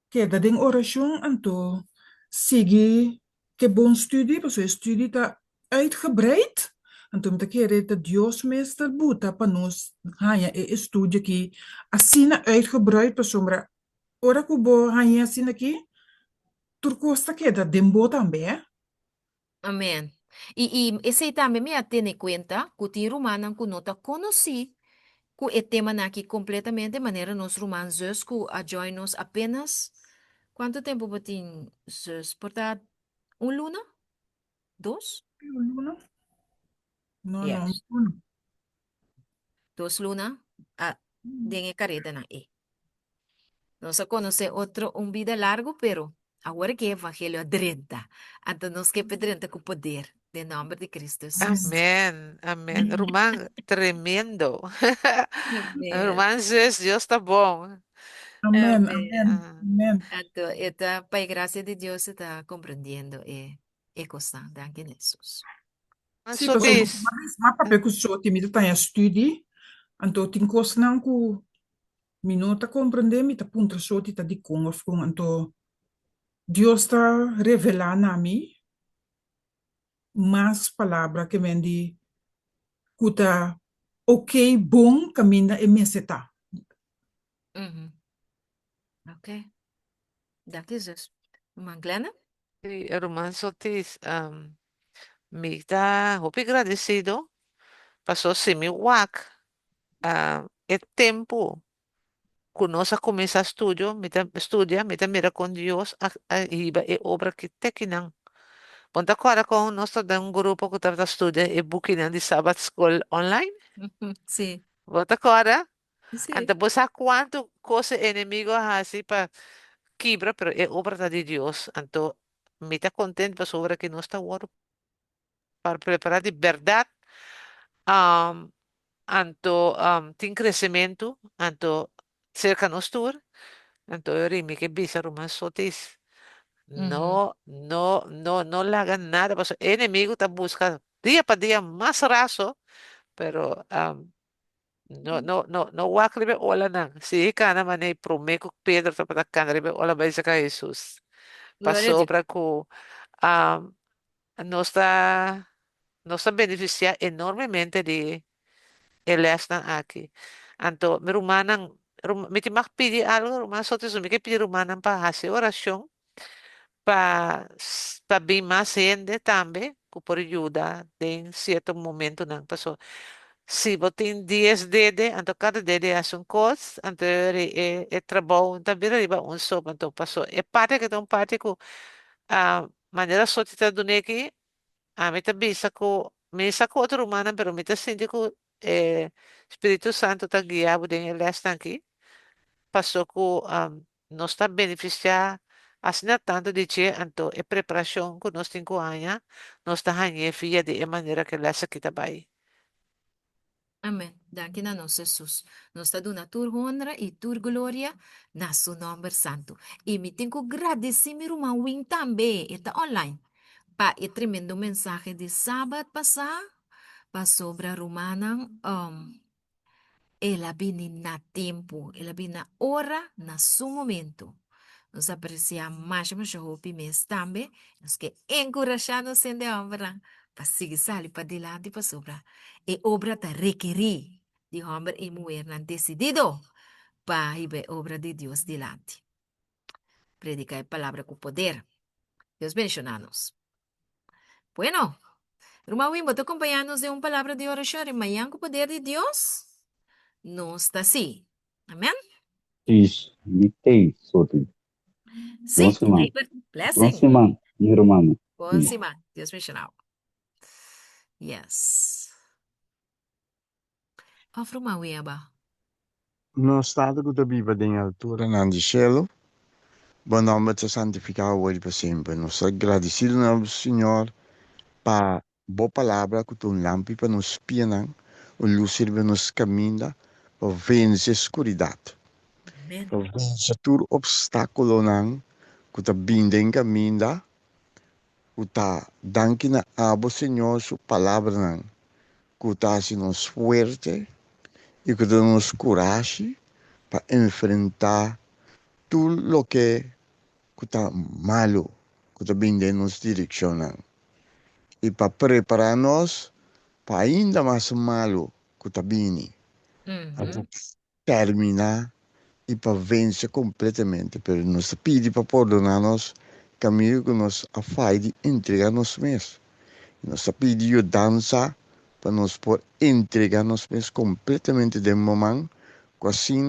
B: queda den oração, anto, sigue que bom studie, paso studie ta uitgebreid. Anto, met kere dat Dios meester buta pa nos, haya studie ki, asina uitgebreid, paso mra, ora kubo haya asina ki, turcosta queda dembo também.
A: Amén. Y ese también me tiene cuenta que ti rumana que no te conocí, que el tema aquí completamente manera nos romanos que a join nos apenas, ¿cuánto tiempo batin por dar un luna? ¿Dos?
B: No, no, no,
A: Yes.
B: no.
A: 2 luna, de carrera na No se conoce otro un vida largo, pero ahora que evangelio adrenta, ante nos que pedrenta con poder, de nombre de Cristo Jesús.
E: Amén, amén. Román, tremendo.
A: Amén.
E: Román 6, Dios está bom.
B: Amén,
A: Amén.
B: amén,
E: Ah,
B: amén.
A: Anto, esta, para gracia de Dios, está comprendiendo e constante en Jesús.
B: Sim, pastor,
E: Sotis,
B: mas papel que só tem que tá estudi, então tem coisa não que minuta compreender, me tá punta só tá de como ficou, então Deus está revelando a mim mais palavra que vem de cuta ok, bom caminho e me seta.
A: Uhum. Ok. Dank je, zus. Manglena?
E: Román Sotis, me está muy agradecido. Pasó semi wak. El tiempo. Conoce começa estudio, estudia, mira con Dios, iba e obra que te quinan. Ponte agora com nós de um grupo que está estudia e booking de Sabbath School online.
A: Sim.
E: Ponte agora,
A: Sim.
E: anda buscar quanto coisa inimigo assim para quebra, pero é obra de Deus. Então, me está contente para obra que nós está agora para preparar de verdade. Um, anto tem crescimento, anto cerca nós tur, anto eu rimi que bisa rumah sotis.
A: Uhum.
E: No le hagan nada. Pues, el enemigo está buscando día para día más raso, pero no va a escribir hola nan. Si kana mane prometo Pedro está para escribir hola vai a Jesús.
A: Glória a
E: Pasó
A: Deus.
E: para que um, nos está beneficiar enormemente de el estar aquí. Anto, mi rumana, me te más pide algo, rumana, sotes, me que pide rumana para hacer oración para bem mais gente também, que por ajuda em certo momento não passou. Se você tem 10 dedos, então cada dedo é um coisa, então é trabalho, então vira riba um só, então passou. É parte que então parte que a maneira só te está dando aqui, a mim também sacou, me sacou outro humano, mas me está sentindo que Espírito Santo está guiando em ele está aqui. Passou que nós está beneficiar assim tanto de que então é preparação que nós temos anos nós está ganhando via de maneira que ela se quita bem.
A: Amém. Daqui na nosso Jesus. Nós está dando a tua honra e tua glória na seu nome santo. E me tenho que agradecer meu irmão Win também, está online. Para o tremendo mensagem de sábado passado, para sobre a romana, ela vem na tempo, ela vem na hora, na seu momento. Nós apreciamos mais o mês também, nós que encorajamos em obra, para seguir sali para adelante para sobra. E obra está requerir de homem e mulher não decidido para ir a obra de Deus delante. Predicar a palavra com poder. Deus bendicionanos. Bueno, Ruma Wimbo, te acompañarnos de una palabra de oración en mañana con poder de Dios. No está así. Amén.
J: Is mitei sote.
A: Sí,
J: Semana.
A: blessing.
J: Semana, mi hermano.
A: Bom semana. Deus bendicionado. Yes. Afro Maweba.
K: No stato que viva em altura nan di cielo, bom nome te santificado hoje para sempre. Nos agradecido ao Senhor para boa palavra que tu lampi para nos pianan, o luz sirve nos caminha para vencer a escuridade.
A: Amén.
K: Para vencer todo obstáculo nan kuta bindem caminda, kuta danke na abo Senhor su palavra nan, kuta se nos fuerte e kuta nos coragem para enfrentar tudo lo que kuta malo, kuta bindem nos direcionan. E para preparar-nos para ainda mais malo kuta bini, para terminar e para vencer completamente. Pero nos pede para perdonar-nos caminho que nos afai de entregar-nos mesmos. Nos pede dança para nos poder entregar-nos mesmos completamente de momento, assim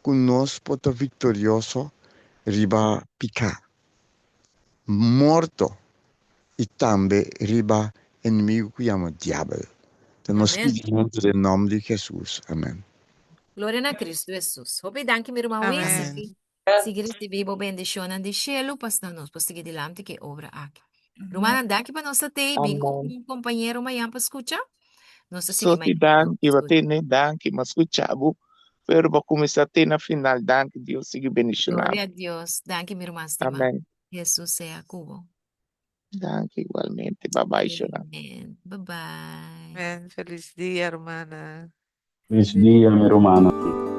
K: que nós podemos vitorioso riba picar, morto e também riba inimigo que chama diabo. Então nós
A: Amém.
K: pedimos em nome de Jesus. Amém.
A: Glória a Cristo Jesus. Hope danke meu irmão
E: Amém.
A: Isi. Seguir este vivo bendição de cielo, para nós, para seguir adiante que obra aqui. Romana, danke para nós ter bem com
L: Amen.
A: um companheiro amanhã para escutar. Nós
L: So
A: seguimos
L: ti dan, iba tene dan, que mas escuchavo, pero ba começar a ter na final dan, que Deus siga bendicionando.
A: Glória a Deus. Danke, meu irmão estimado.
L: Amém.
A: Jesus seja cubo.
L: Dan, igualmente. Bye bye, Shona.
A: Amen. Bye-bye.
E: Amém. Feliz dia, hermana.
J: Feliz dia, minha irmã.